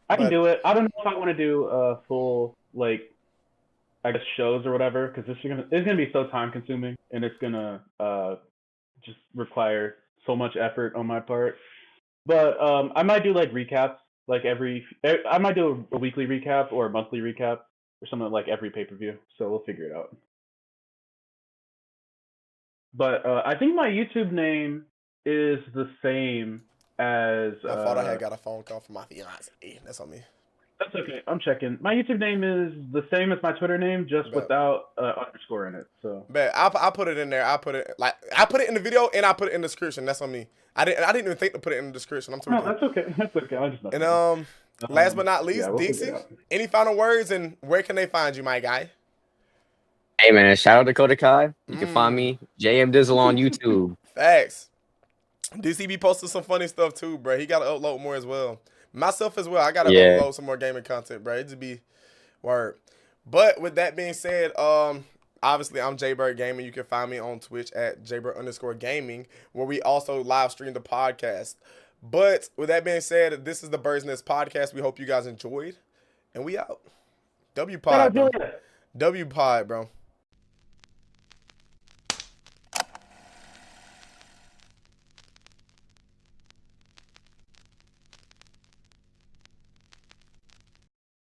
I can do it. I don't know if I want to do full like, I guess shows or whatever, because it's gonna be so time consuming and it's gonna just require so much effort on my part. But I might do like recaps, like I might do a weekly recap or a monthly recap or something like every pay-per-view. So we'll figure it out. But I think my YouTube name is the same as. I thought I had got a phone call from my fiance. That's on me. That's okay. I'm checking. My YouTube name is the same as my Twitter name, just without underscore in it. So. But I put it in there. I put it in the video and I put it in the description. That's on me. I didn't even think to put it in the description. I'm no, that's okay. That's okay. I just. And last but not least, Dixie. Any final words and where can they find you, my guy? Hey man, shout out to Dakota Kai. You can find me, JM Dizzle on YouTube. Facts. DC be posting some funny stuff too, bro. He gotta upload more as well. Myself as well. I gotta upload some more gaming content, bro. It just be word. But with that being said, obviously I'm Jaybird Gaming. You can find me on Twitch at Jaybird_gaming, where we also live stream the podcast. But with that being said, this is the Bird's Nest podcast. We hope you guys enjoyed, and we out. W Pod, bro. W Pod, bro.